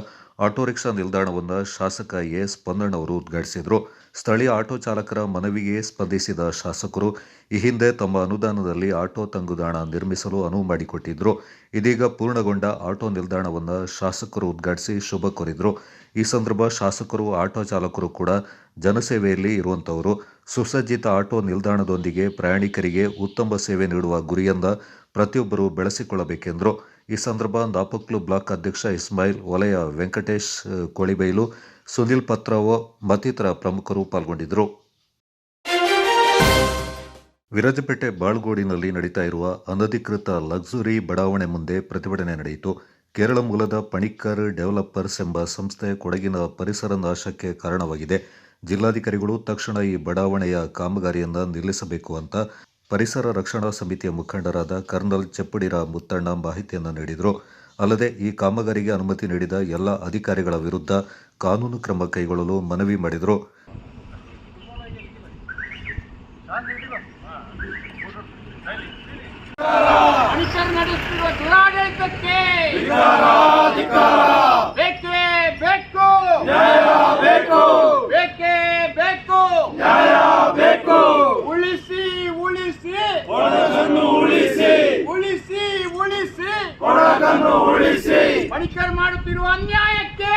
ಆಟೋ ರಿಕ್ಷಾ ನಿಲ್ದಾಣವನ್ನು ಶಾಸಕ ಎ ಸ್ಪಂದಣ್ಣವರು ಉದ್ಘಾಟಿಸಿದರು. ಸ್ಥಳೀಯ ಆಟೋ ಚಾಲಕರ ಮನವಿಗೆ ಸ್ಪಂದಿಸಿದ ಶಾಸಕರು ಈ ಹಿಂದೆ ತಮ್ಮ ಅನುದಾನದಲ್ಲಿ ಆಟೋ ತಂಗುದಾಣ ನಿರ್ಮಿಸಲು ಅನುವು ಮಾಡಿಕೊಟ್ಟಿದ್ದರು. ಇದೀಗ ಪೂರ್ಣಗೊಂಡ ಆಟೋ ನಿಲ್ದಾಣವನ್ನು ಶಾಸಕರು ಉದ್ಘಾಟಿಸಿ ಶುಭ ಕೋರಿದರು. ಈ ಸಂದರ್ಭ ಶಾಸಕರು, ಆಟೋ ಚಾಲಕರು ಕೂಡ ಜನಸೇವೆಯಲ್ಲಿ ಇರುವಂಥವರು. ಸುಸಜ್ಜಿತ ಆಟೋ ನಿಲ್ದಾಣದೊಂದಿಗೆ ಪ್ರಯಾಣಿಕರಿಗೆ ಉತ್ತಮ ಸೇವೆ ನೀಡುವ ಗುರಿಯಿಂದ ಪ್ರತಿಯೊಬ್ಬರು ಬೆಳೆಸಿಕೊಳ್ಳಬೇಕೆಂದರು. ಈ ಸಂದರ್ಭ ನಾಪಕ್ಲು ಬ್ಲಾಕ್ ಅಧ್ಯಕ್ಷ ಇಸ್ಮಾಯಿಲ್, ವಲಯ ವೆಂಕಟೇಶ್ ಕೋಳಿಬೈಲು, ಸುನಿಲ್ ಪತ್ರವೋ ಮತ್ತಿತರ ಪ್ರಮುಖರು ಪಾಲ್ಗೊಂಡಿದ್ದರು. ವಿರಾಜಪೇಟೆ ಬಾಳ್ಗೋಡಿನಲ್ಲಿ ನಡೀತಾ ಇರುವ ಅನಧಿಕೃತ ಲಕ್ಸುರಿ ಬಡಾವಣೆ ಮುಂದೆ ಪ್ರತಿಭಟನೆ ನಡೆಯಿತು. ಕೇರಳ ಮೂಲದ ಪಣಿಕ್ಕರ್ ಡೆವಲಪರ್ಸ್ ಎಂಬ ಸಂಸ್ಥೆ ಕೊಡಗಿನ ಪರಿಸರ ನಾಶಕ್ಕೆ ಕಾರಣವಾಗಿದೆ. ಜಿಲ್ಲಾಧಿಕಾರಿಗಳು ತಕ್ಷಣ ಈ ಬಡಾವಣೆಯ ಕಾಮಗಾರಿಯನ್ನು ನಿಲ್ಲಿಸಬೇಕು ಅಂತ ಪರಿಸರ ರಕ್ಷಣಾ ಸಮಿತಿಯ ಮುಖಂಡರಾದ ಕರ್ನಲ್ ಚೆಪ್ಪಡಿರ ಮುತ್ತಣ್ಣ ಮಾಹಿತಿಯನ್ನು ನೀಡಿದರು. ಅಲ್ಲದೆ ಈ ಕಾಮಗಾರಿಗೆ ಅನುಮತಿ ನೀಡಿದ ಎಲ್ಲ ಅಧಿಕಾರಿಗಳ ವಿರುದ್ಧ ಕಾನೂನು ಕ್ರಮ ಕೈಗೊಳ್ಳಲು ಮನವಿ ಮಾಡಿದರು. ನಡೆಸುತ್ತಿರುವ ದುರಾಡಳಿತಕ್ಕೆ ಬೇಕೇ ಬೇಕು, ಬೇಕೇ ಬೇಕು, ಉಳಿಸಿ ಉಳಿಸಿ ಉಳಿಸಿ ಉಳಿಸಿ ಉಳಿಸಿ ಪಣಿಕರ್ ಮಾಡುತ್ತಿರುವ ಅನ್ಯಾಯಕ್ಕೆ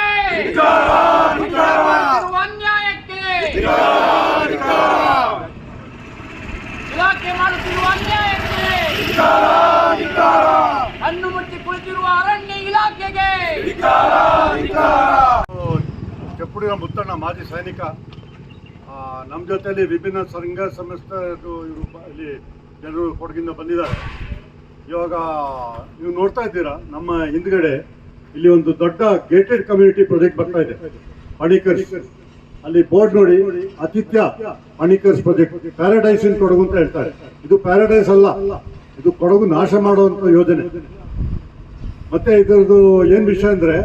ಇಲಾಖೆ ಮಾಡುತ್ತಿರುವ ಅನ್ಯಾಯಕ್ಕೆ ಹಣ್ಣು ಮುಚ್ಚಿ ಕುಳಿತಿರುವ ಅರಣ್ಯ ಇಲಾಖೆಗೆ. ಚೆಪ್ಪುಡಿಯ ಮುತ್ತಣ್ಣ, ಮಾಜಿ ಸೈನಿಕ. ನಮ್ಮ ಜೊತೆಯಲ್ಲಿ ವಿಭಿನ್ನ ಸಂಘ ಸಂಸ್ಥೆ ಇಲ್ಲಿ ಜನರು ಕೊಡಗಿಂದ ಬಂದಿದ್ದಾರೆ. ಇವಾಗ ನೀವು ನೋಡ್ತಾ ಇದ್ದೀರಾ, ನಮ್ಮ ಹಿಂದ್ಗಡೆ ಇಲ್ಲಿ ಒಂದು ದೊಡ್ಡ ಗೇಟೆಡ್ ಕಮ್ಯುನಿಟಿ ಪ್ರಾಜೆಕ್ಟ್ ಬರ್ತಾ ಇದೆ, ಪಣಿಕರ್ಸ್. ಅಲ್ಲಿ ಬೋರ್ಡ್ ನೋಡಿ, ಆತಿಥ್ಯ ಪಣಿಕರ್ಸ್ ಪ್ರಾಜೆಕ್ಟ್, ಪ್ಯಾರಡೈಸ್ ಇನ್ ಕೊಡಗು ಅಂತ ಹೇಳ್ತಾರೆ. ಇದು ಪ್ಯಾರಡೈಸ್ ಅಲ್ಲ, ಇದು ಕೊಡಗು ನಾಶ ಮಾಡುವಂತ ಯೋಜನೆ. ಮತ್ತೆ ಇದರದ್ದು ಏನ್ ವಿಷಯ ಅಂದ್ರೆ,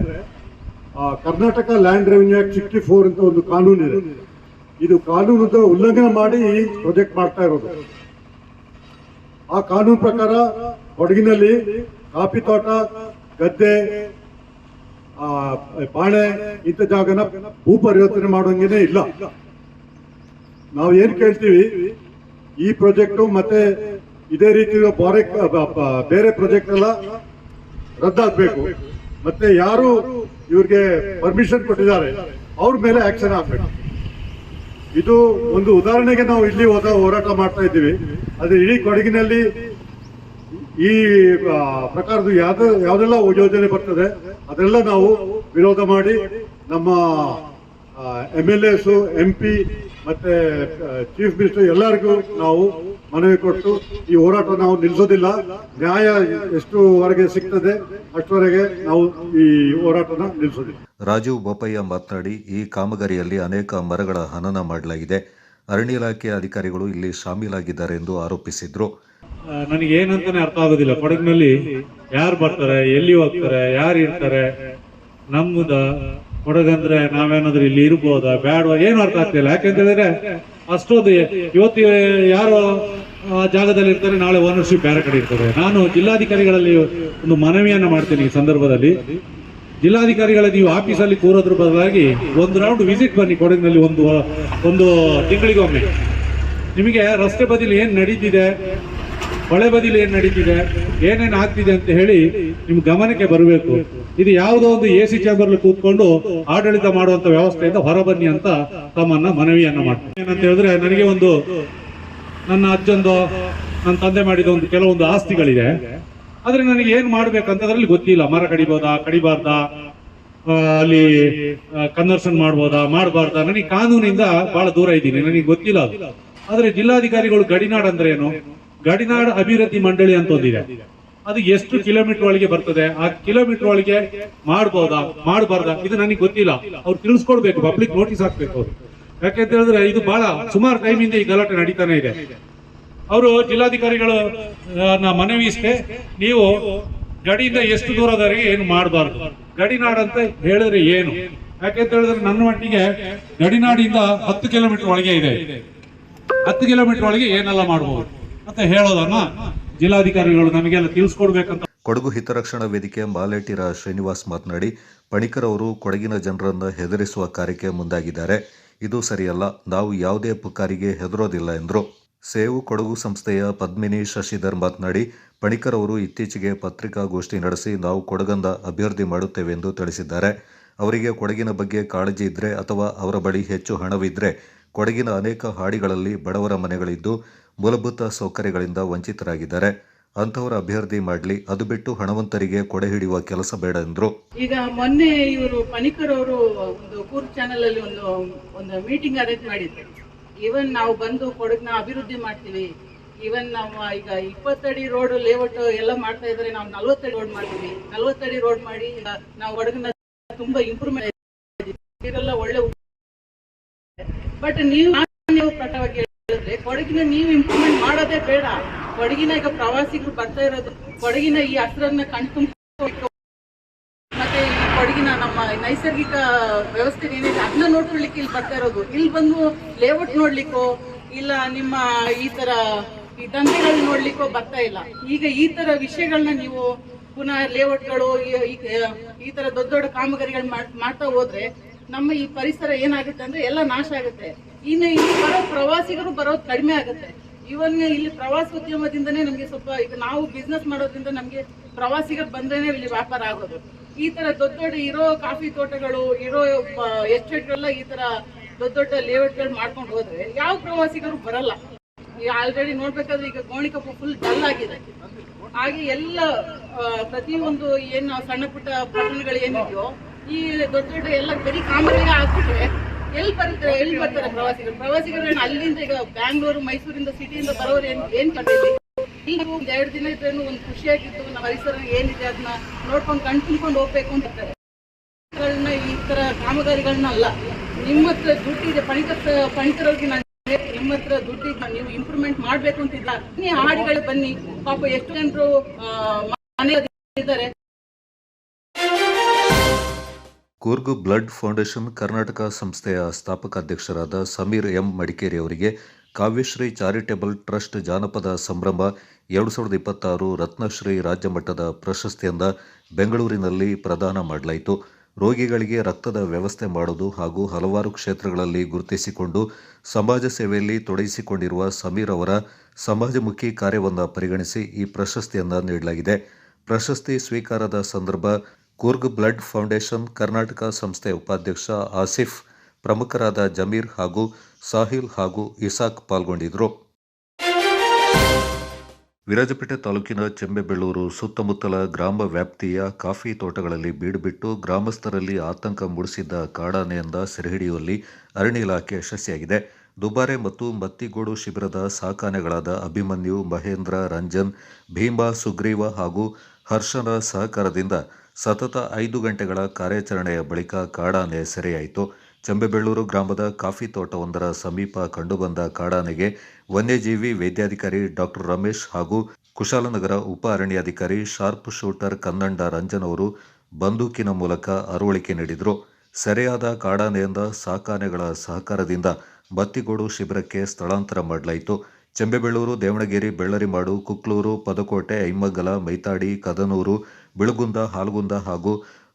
ಕರ್ನಾಟಕ ಲ್ಯಾಂಡ್ ರೆವಿನ್ಯೂ ಆಕ್ಟ್ 64 ಅಂತ ಒಂದು ಕಾನೂನು ಇದೆ. ಇದು ಕಾನೂನದ ಉಲ್ಲಂಘನೆ ಮಾಡಿ ಈ ಪ್ರಾಜೆಕ್ಟ್ ಮಾಡ್ತಾ ಇರೋದು. ಆ ಕಾನೂನು ಪ್ರಕಾರ ಕೊಡಗಿನಲ್ಲಿ ಕಾಫಿ ತೋಟ, ಗದ್ದೆ, ಬಾಣೆ ಇಂಥ ಜಾಗನ ಭೂ ಪರಿವರ್ತನೆ ಮಾಡೋಂಗೇನೆ ಇಲ್ಲ. ನಾವು ಏನ್ ಕೇಳ್ತೀವಿ, ಈ ಪ್ರಾಜೆಕ್ಟು ಮತ್ತೆ ಇದೇ ರೀತಿ ಬೇರೆ ಪ್ರಾಜೆಕ್ಟ್ ಎಲ್ಲ ರದ್ದಾಗಬೇಕು. ಮತ್ತೆ ಯಾರು ಇವ್ರಿಗೆ ಪರ್ಮಿಷನ್ ಕೊಟ್ಟಿದ್ದಾರೆ ಅವ್ರ ಮೇಲೆ ಆಕ್ಷನ್ ಆಗ್ಬೇಕು. ಇದು ಒಂದು ಉದಾಹರಣೆಗೆ ನಾವು ಇಲ್ಲಿ ಹೋರಾಟ ಮಾಡ್ತಾ ಇದ್ದೀವಿ. ಆದ್ರೆ ಇಡೀ ಕೊಡಗಿನಲ್ಲಿ ಈ ಪ್ರಕಾರದ ಯಾವ್ದೆಲ್ಲ ಯೋಜನೆ ಬರ್ತದೆ ಅದೆಲ್ಲ ನಾವು ವಿರೋಧ ಮಾಡಿ ನಮ್ಮ MLAs, MP ಮತ್ತೆ ಚೀಫ್ ಮಿನಿಸ್ಟರ್ ಎಲ್ಲರಿಗೂ ನಾವು ಮನವಿ ಕೊಟ್ಟು ಈ ಹೋರಾಟ ನಾವು ನಿಲ್ಲಿಸೋದಿಲ್ಲ. ನ್ಯಾಯ ಎಷ್ಟುವರೆಗೆ ಸಿಗ್ತದೆ ಅಷ್ಟುವರೆಗೆ ನಾವು ಈ ಹೋರಾಟನ ನಿಲ್ಲಿಸೋದಿಲ್ಲ. ರಾಜೀವ್ ಬೋಪಯ್ಯ ಮಾತನಾಡಿ, ಈ ಕಾಮಗಾರಿಯಲ್ಲಿ ಅನೇಕ ಮರಗಳ ಹನನ ಮಾಡಲಾಗಿದೆ. ಅರಣ್ಯ ಇಲಾಖೆಯ ಅಧಿಕಾರಿಗಳು ಇಲ್ಲಿ ಶಾಮೀಲಾಗಿದ್ದಾರೆ ಎಂದು ಆರೋಪಿಸಿದ್ರು. ನನಗೆ ಏನಂತಾನೆ ಅರ್ಥ ಆಗೋದಿಲ್ಲ. ಕೊಡಗಿನಲ್ಲಿ ಯಾರು ಬರ್ತಾರೆ, ಎಲ್ಲಿ ಹೋಗ್ತಾರೆ, ಯಾರು ಇರ್ತಾರೆ, ನಮ್ಮದ ಕೊಡಗಂದ್ರೆ ನಾವೇನಾದ್ರೂ ಇಲ್ಲಿ ಇರ್ಬೋದಾ ಬೇಡವಾ ಏನು ಅರ್ಥ ಆಗ್ತಿಲ್ಲ. ಯಾಕೆಂತ ಹೇಳಿದ್ರೆ ಅಷ್ಟೊಂದು ಇವತ್ತು ಯಾರು ಆ ಜಾಗದಲ್ಲಿ ಇರ್ತಾರೆ, ನಾಳೆ ಓನರ್ಶಿಪ್ ಬೇರೆ ಕಡೆ ಇರ್ತದೆ. ನಾನು ಜಿಲ್ಲಾಧಿಕಾರಿಗಳಲ್ಲಿ ಒಂದು ಮನವಿಯನ್ನ ಮಾಡ್ತೀನಿ ಈ ಸಂದರ್ಭದಲ್ಲಿ. ಜಿಲ್ಲಾಧಿಕಾರಿಗಳ ನೀವು ಆಫೀಸಲ್ಲಿ ಕೂರೋದ್ರ ಬದಲಾಗಿ ಒಂದು ರೌಂಡ್ ವಿಸಿಟ್ ಬನ್ನಿ ಕೊಡಗಿನಲ್ಲಿ, ಒಂದು ತಿಂಗಳಿಗೊಮ್ಮೆ. ನಿಮಗೆ ರಸ್ತೆ ಬದಿಲಿ ಏನ್ ನಡೀತಿದೆ, ಹೊಳೆ ಬದಿಲಿ ಏನ್ ನಡೀತಿದೆ, ಏನೇನು ಆಗ್ತಿದೆ ಅಂತ ಹೇಳಿ ನಿಮ್ ಗಮನಕ್ಕೆ ಬರಬೇಕು. ಇದು ಯಾವುದೋ ಒಂದು AC ಚಾಂಬರ್ಲಿ ಕೂತ್ಕೊಂಡು ಆಡಳಿತ ಮಾಡುವಂತ ವ್ಯವಸ್ಥೆಯಿಂದ ಹೊರಬನ್ನಿ ಅಂತ ತಮ್ಮನ್ನ ಮನವಿಯನ್ನ ಮಾಡ್ತೀನಿ. ಏನಂತ ಹೇಳಿದ್ರೆ, ನನಗೆ ನನ್ನ ಅಜ್ಜಂದು ನನ್ನ ತಂದೆ ಮಾಡಿದ ಕೆಲವೊಂದು ಆಸ್ತಿಗಳಿದೆ. ಆದ್ರೆ ನನಗೆ ಏನ್ ಮಾಡ್ಬೇಕಂತ ಅದರಲ್ಲಿ ಗೊತ್ತಿಲ್ಲ. ಮರ ಕಡಿಬೋದಾ, ಕಡಿಬಾರ್ದಾ, ಅಲ್ಲಿ ಕನ್ವರ್ಷನ್ ಮಾಡ್ಬೋದಾ, ಮಾಡಬಾರ್ದಾ, ನನಗೆ ಕಾನೂನಿಂದ ಬಹಳ ದೂರ ಇದ್ದೀನಿ, ನನಗೆ ಗೊತ್ತಿಲ್ಲ ಅದು. ಆದ್ರೆ ಜಿಲ್ಲಾಧಿಕಾರಿಗಳು ಗಡಿನಾಡ್ ಅಂದ್ರೆ ಏನು, ಗಡಿನಾಡ್ ಅಭಿವೃದ್ಧಿ ಮಂಡಳಿ ಅಂತ ಒಂದಿದೆ. ಅದು ಎಷ್ಟು ಕಿಲೋಮೀಟರ್ ಒಳಗೆ ಬರ್ತದೆ, ಆ ಕಿಲೋಮೀಟರ್ ಒಳಗೆ ಮಾಡ್ಬೋದಾ ಮಾಡಬಾರ್ದಾ ಇದು ನನಗೆ ಗೊತ್ತಿಲ್ಲ. ಅವ್ರು ತಿಳಿಸ್ಕೊಡ್ಬೇಕು, ಪಬ್ಲಿಕ್ ನೋಟಿಸ್ ಹಾಕ್ಬೇಕು ಅವ್ರು. ಯಾಕೆಂತ ಹೇಳಿದ್ರೆ ಇದು ಬಹಳ ಸುಮಾರು ಟೈಮಿಂದ ಈ ಗಲಾಟೆ ನಡೀತಾನೆ ಇದೆ. ಅವರು ಜಿಲ್ಲಾಧಿಕಾರಿಗಳು ಮನವಿ ಇಷ್ಟೇ, ನೀವು ಗಡಿಯಿಂದ ಎಷ್ಟು ದೂರದವರೆಗೆ ಏನು ಮಾಡಬಾರ್ದು. ಗಡಿನಾಡ್ ಅಂತ ಹೇಳಿದ್ರೆ ಏನು, ಯಾಕೆಂತ ಹೇಳಿದ್ರೆ ನನ್ನ ಮಟ್ಟಿಗೆ ಗಡಿನಾಡಿಂದ 10 ಕಿಲೋಮೀಟರ್ ಒಳಗೆ ಇದೆ. 10 ಕಿಲೋಮೀಟರ್ ಒಳಗೆ ಏನೆಲ್ಲ ಮಾಡಬಹುದು ಅಂತ ಹೇಳೋದನ್ನ ಜಿಲ್ಲಾಧಿಕಾರಿಗಳು ನಮಗೆಲ್ಲ ತಿಳಿಸ್ಕೊಡ್ಬೇಕಂತ. ಕೊಡಗು ಹಿತರಕ್ಷಣಾ ವೇದಿಕೆ ಮಾಲೇಟಿರ ಶ್ರೀನಿವಾಸ್ ಮಾತನಾಡಿ, ಪಣಿಕರ್ ಅವರು ಕೊಡಗಿನ ಜನರನ್ನು ಹೆದರಿಸುವ ಕಾರ್ಯಕ್ಕೆ ಮುಂದಾಗಿದ್ದಾರೆ. ಇದು ಸರಿಯಲ್ಲ, ನಾವು ಯಾವುದೇ ಪುಕಾರಿಗೆ ಹೆದರೋದಿಲ್ಲ ಎಂದರು. ಸೇವು ಕೊಡಗು ಸಂಸ್ಥೆಯ ಪದ್ಮಿನಿ ಶಶಿಧರ್ ಮಾತನಾಡಿ, ಪಣಿಕರ್ ಅವರು ಇತ್ತೀಚೆಗೆ ಪತ್ರಿಕಾಗೋಷ್ಠಿ ನಡೆಸಿ ನಾವು ಕೊಡಗನ್ನ ಅಭಿವೃದ್ಧಿ ಮಾಡುತ್ತೇವೆ ಎಂದು ತಿಳಿಸಿದ್ದಾರೆ. ಅವರಿಗೆ ಕೊಡಗಿನ ಬಗ್ಗೆ ಕಾಳಜಿ ಇದ್ರೆ ಅಥವಾ ಅವರ ಬಳಿ ಹೆಚ್ಚು ಹಣವಿದ್ರೆ, ಕೊಡಗಿನ ಅನೇಕ ಹಾಡಿಗಳಲ್ಲಿ ಬಡವರ ಮನೆಗಳಿದ್ದು ಮೂಲಭೂತ ಸೌಕರ್ಯಗಳಿಂದ ವಂಚಿತರಾಗಿದ್ದಾರೆ. ಅಂತವರ ಅಭಿವೃದ್ಧಿ ಮಾಡಲಿ, ಅದು ಬಿಟ್ಟು ಹಣವಂತರಿಗೆ ಕೊಡೆ ಹಿಡಿಯುವ ಕೆಲಸ ಬೇಡ ಎಂದರು. ಈಗ ಮೊನ್ನೆ ಇವರು ಪಣಿಕರ್ ಅವರು ಒಂದು ಕೂರ್ಗ್ ಚಾನೆಲ್ ಅಲ್ಲಿ ಒಂದು ಮೀಟಿಂಗ್ ಅರೇಂಜ್ ಮಾಡಿದ್ರು. ಈವನ್ ನಾವು ಬಂದು ಕೊಡಗ್ನ ಅಭಿವೃದ್ಧಿ ಮಾಡ್ತೀವಿ, ಈವನ್ ನಾವು ಈಗ 20 ಅಡಿ ರೋಡ್ ಲೇಔಟ್ ಎಲ್ಲ ಮಾಡ್ತಾ ಇದ್ರೆ, ನಾವು 40 ಅಡಿ ರೋಡ್ ಮಾಡ್ತೀವಿ. 40 ಅಡಿ ರೋಡ್ ಮಾಡಿ ನಾವು ಕೊಡಗನ್ನ ತುಂಬಾ ಇಂಪ್ರೂವ್ಮೆಂಟ್ ಇದೆಲ್ಲ ಒಳ್ಳೆ. ಬಟ್ ನೀವು ಪ್ರಟವಾಗಿ ಹೇಳಿದ್ರೆ ಕೊಡಗಿನ ನೀವು ಇಂಪ್ರೂವ್ಮೆಂಟ್ ಮಾಡೋದೇ ಬೇಡ. ಕೊಡಗಿನ ಈಗ ಪ್ರವಾಸಿಗರು ಬರ್ತಾ ಇರೋದು, ಕೊಡಗಿನ ಈ ಹಸಿರನ್ನ ಕಣ್ತುಂಬಿಸಬೇಕು, ಮತ್ತೆ ಈ ಕೊಡಗಿನ ನಮ್ಮ ನೈಸರ್ಗಿಕ ವ್ಯವಸ್ಥೆ ಏನಿದೆ ಅದನ್ನ ನೋಡ್ಕೊಳ್ಳಿಕ್ಕೆ ಇಲ್ಲಿ ಬರ್ತಾ ಇರೋದು. ಇಲ್ಲಿ ಬಂದು ಲೇಔಟ್ ನೋಡ್ಲಿಕ್ಕೋ ಇಲ್ಲ ನಿಮ್ಮ ಈ ತರ ಈ ದಂಧೆಗಳನ್ನ ನೋಡ್ಲಿಕ್ಕೋ ಬರ್ತಾ ಇಲ್ಲ. ಈಗ ಈ ತರ ವಿಷಯಗಳನ್ನ ನೀವು ಪುನಃ ಲೇಔಟ್ಗಳು ಈ ತರ ದೊಡ್ಡ ದೊಡ್ಡ ಕಾಮಗಾರಿಗಳು ಮಾಡ್ತಾ ಹೋದ್ರೆ ನಮ್ಮ ಈ ಪರಿಸರ ಏನಾಗುತ್ತೆ ಅಂದ್ರೆ ಎಲ್ಲ ನಾಶ ಆಗುತ್ತೆ. ಇನ್ನು ಇಲ್ಲಿ ಬರೋ ಪ್ರವಾಸಿಗರು ಬರೋದು ಕಡಿಮೆ ಆಗುತ್ತೆ. ಇವನ್ ಇಲ್ಲಿ ಪ್ರವಾಸೋದ್ಯಮದಿಂದನೇ ನಮ್ಗೆ ಸ್ವಲ್ಪ, ಈಗ ನಾವು ಬಿಸ್ನೆಸ್ ಮಾಡೋದ್ರಿಂದ ನಮ್ಗೆ ಪ್ರವಾಸಿಗರು ಬಂದ್ರೇನೆ ಇಲ್ಲಿ ವ್ಯಾಪಾರ ಆಗೋದು. ಈ ತರ ದೊಡ್ಡ ದೊಡ್ಡ ಇರೋ ಕಾಫಿ ತೋಟಗಳು, ಇರೋ ಎಸ್ಟೇಟ್ಗಳೆಲ್ಲ ಈ ತರ ದೊಡ್ಡ ದೊಡ್ಡ ಲೇಔಟ್ಗಳು ಮಾಡ್ಕೊಂಡು ಹೋದ್ರೆ ಯಾವ ಪ್ರವಾಸಿಗರು ಬರಲ್ಲ. ಆಲ್ರೆಡಿ ನೋಡ್ಬೇಕಾದ್ರೆ ಈಗ ಗೋಣಿಕೊಪ್ಪ ಫುಲ್ ಡಲ್ ಆಗಿದೆ. ಹಾಗೆ ಎಲ್ಲ ಪ್ರತಿಯೊಂದು ಏನು ಸಣ್ಣ ಪುಟ್ಟ ಪಟ್ಟಣಗಳು ಏನಿದೆಯೋ ಈ ದೊಡ್ಡ ದೊಡ್ಡ ಎಲ್ಲ ಬರೀ ಕಾಮಗಾರಿ ಆಗ್ಬಿಟ್ರೆ ಎಲ್ಲಿ ಬರ್ತಾರೆ ಪ್ರವಾಸಿಗರು ಅಲ್ಲಿಂದ ಈಗ ಬ್ಯಾಂಗ್ಳೂರು ಮೈಸೂರಿಂದ ಸಿಟಿಯಿಂದ ಬರೋರು ಏನ್ ಕಂಡಿಲ್ಲ. ಈಗ 2 ದಿನ ಇದ್ರೂ ಒಂದು ಖುಷಿಯಾಗಿತ್ತು, ನಮ್ಮ ಪರಿಸರ ಏನಿದೆ ಅದನ್ನ ನೋಡ್ಕೊಂಡು ಕಣ್ತುಂಬ್ಕೊಂಡು ಹೋಗ್ಬೇಕು ಅಂತ ಇರ್ತಾರೆ. ಈ ತರ ಕಾಮಗಾರಿಗಳನ್ನ ಅಲ್ಲ, ನಿಮ್ಮ ಹತ್ರ ದುಡ್ಡಿದೆ, ಪಣಿಕರವ್ರಿಗೆ ನಿಮ್ಮ ಹತ್ರ ದುಡ್ಡಿಗೆ ನೀವು ಇಂಪ್ರೂವ್ಮೆಂಟ್ ಮಾಡ್ಬೇಕು ಅಂತಿಲ್ಲ. ನೀವು ಹಾಡಿಗಳು ಬನ್ನಿ, ಪಾಪ ಎಷ್ಟು ಜನರು ಮನೆ ಇದ್ದಾರೆ. ಕೂರ್ಗ್ ಬ್ಲಡ್ ಫೌಂಡೇಶನ್ ಕರ್ನಾಟಕ ಸಂಸ್ಥೆಯ ಸ್ಥಾಪಕ ಅಧ್ಯಕ್ಷರಾದ ಸಮೀರ್ ಎಂ ಮಡಿಕೇರಿ ಅವರಿಗೆ ಕಾವ್ಯಶ್ರೀ ಚಾರಿಟೇಬಲ್ ಟ್ರಸ್ಟ್ ಜಾನಪದ ಸಂಭ್ರಮ 2026 ರತ್ನಶ್ರೀ ರಾಜ್ಯ ಮಟ್ಟದ ಪ್ರಶಸ್ತಿಯಿಂದ ಬೆಂಗಳೂರಿನಲ್ಲಿ ಪ್ರದಾನ ಮಾಡಲಾಯಿತು. ರೋಗಿಗಳಿಗೆ ರಕ್ತದ ವ್ಯವಸ್ಥೆ ಮಾಡುವುದು ಹಾಗೂ ಹಲವಾರು ಕ್ಷೇತ್ರಗಳಲ್ಲಿ ಗುರುತಿಸಿಕೊಂಡು ಸಮಾಜ ಸೇವೆಯಲ್ಲಿ ತೊಡಗಿಸಿಕೊಂಡಿರುವ ಸಮೀರ್ ಅವರ ಸಮಾಜಮುಖಿ ಕಾರ್ಯವನ್ನು ಪರಿಗಣಿಸಿ ಈ ಪ್ರಶಸ್ತಿಯನ್ನು ನೀಡಲಾಗಿದೆ. ಪ್ರಶಸ್ತಿ ಸ್ವೀಕಾರದ ಸಂದರ್ಭ ಕೂರ್ಗ್ ಬ್ಲಡ್ ಫೌಂಡೇಶನ್ ಕರ್ನಾಟಕ ಸಂಸ್ಥೆ ಉಪಾಧ್ಯಕ್ಷ ಆಸಿಫ್, ಪ್ರಮುಖರಾದ ಜಮೀರ್ ಹಾಗೂ ಸಾಹಿಲ್ ಹಾಗೂ ಇಸಾಕ್ ಪಾಲ್ಗೊಂಡಿದ್ದರು. ವಿರಾಜಪೇಟೆ ತಾಲೂಕಿನ ಚೆಂಬೆಬೆಳ್ಳೂರು ಸುತ್ತಮುತ್ತಲ ಗ್ರಾಮ ವ್ಯಾಪ್ತಿಯ ಕಾಫಿ ತೋಟಗಳಲ್ಲಿ ಬೀಡುಬಿಟ್ಟು ಗ್ರಾಮಸ್ಥರಲ್ಲಿ ಆತಂಕ ಮೂಡಿಸಿದ್ದ ಕಾಡಾನೆಯಿಂದ ಸೆರೆಹಿಡಿಯುವಲ್ಲಿ ಅರಣ್ಯ ಇಲಾಖೆ ಯಶಸ್ವಿಯಾಗಿದೆ. ದುಬಾರೆ ಮತ್ತು ಮತ್ತಿಗೋಡು ಶಿಬಿರದ ಸಾಕಾನೆಗಳಾದ ಅಭಿಮನ್ಯು, ಮಹೇಂದ್ರ, ರಂಜನ್, ಭೀಮಾ, ಸುಗ್ರೀವ ಹಾಗೂ ಹರ್ಷನ ಸಹಕಾರದಿಂದ ಸತತ 5 ಗಂಟೆಗಳ ಕಾರ್ಯಾಚರಣೆಯ ಬಳಿಕ ಕಾಡಾನೆ ಸೆರೆಯಾಯಿತು. ಚೆಂಬೆಬೆಳ್ಳೂರು ಗ್ರಾಮದ ಕಾಫಿ ತೋಟವೊಂದರ ಸಮೀಪ ಕಂಡುಬಂದ ಕಾಡಾನೆಗೆ ವನ್ಯಜೀವಿ ವೈದ್ಯಾಧಿಕಾರಿ ಡಾಕ್ಟರ್ ರಮೇಶ್ ಹಾಗೂ ಕುಶಾಲನಗರ ಉಪ ಅರಣ್ಯಾಧಿಕಾರಿ ಶಾರ್ಪ್ ಶೂಟರ್ ಕನ್ನಂಡ ರಂಜನ್ ಅವರು ಬಂದೂಕಿನ ಮೂಲಕ ಅರವಳಿಕೆ ನೀಡಿದರು. ಸೆರೆಯಾದ ಕಾಡಾನೆಯಿಂದ ಸಾಕಾನೆಗಳ ಸಹಕಾರದಿಂದ ಮತ್ತಿಗೋಡು ಶಿಬಿರಕ್ಕೆ ಸ್ಥಳಾಂತರ ಮಾಡಲಾಯಿತು. ಚೆಂಬೆಬೆಳ್ಳೂರು, ದೇವಣಗೆರೆ, ಬೆಳ್ಳರಿಮಾಡು, ಕುಕ್ಲೂರು, ಪದಕೋಟೆ, ಐಮಗ್ಗಲ, ಮೈತಾಡಿ, ಕದನೂರು, ಬಿಳುಗುಂದ, ಹಾಲಗುಂದ ಹಾಗೂ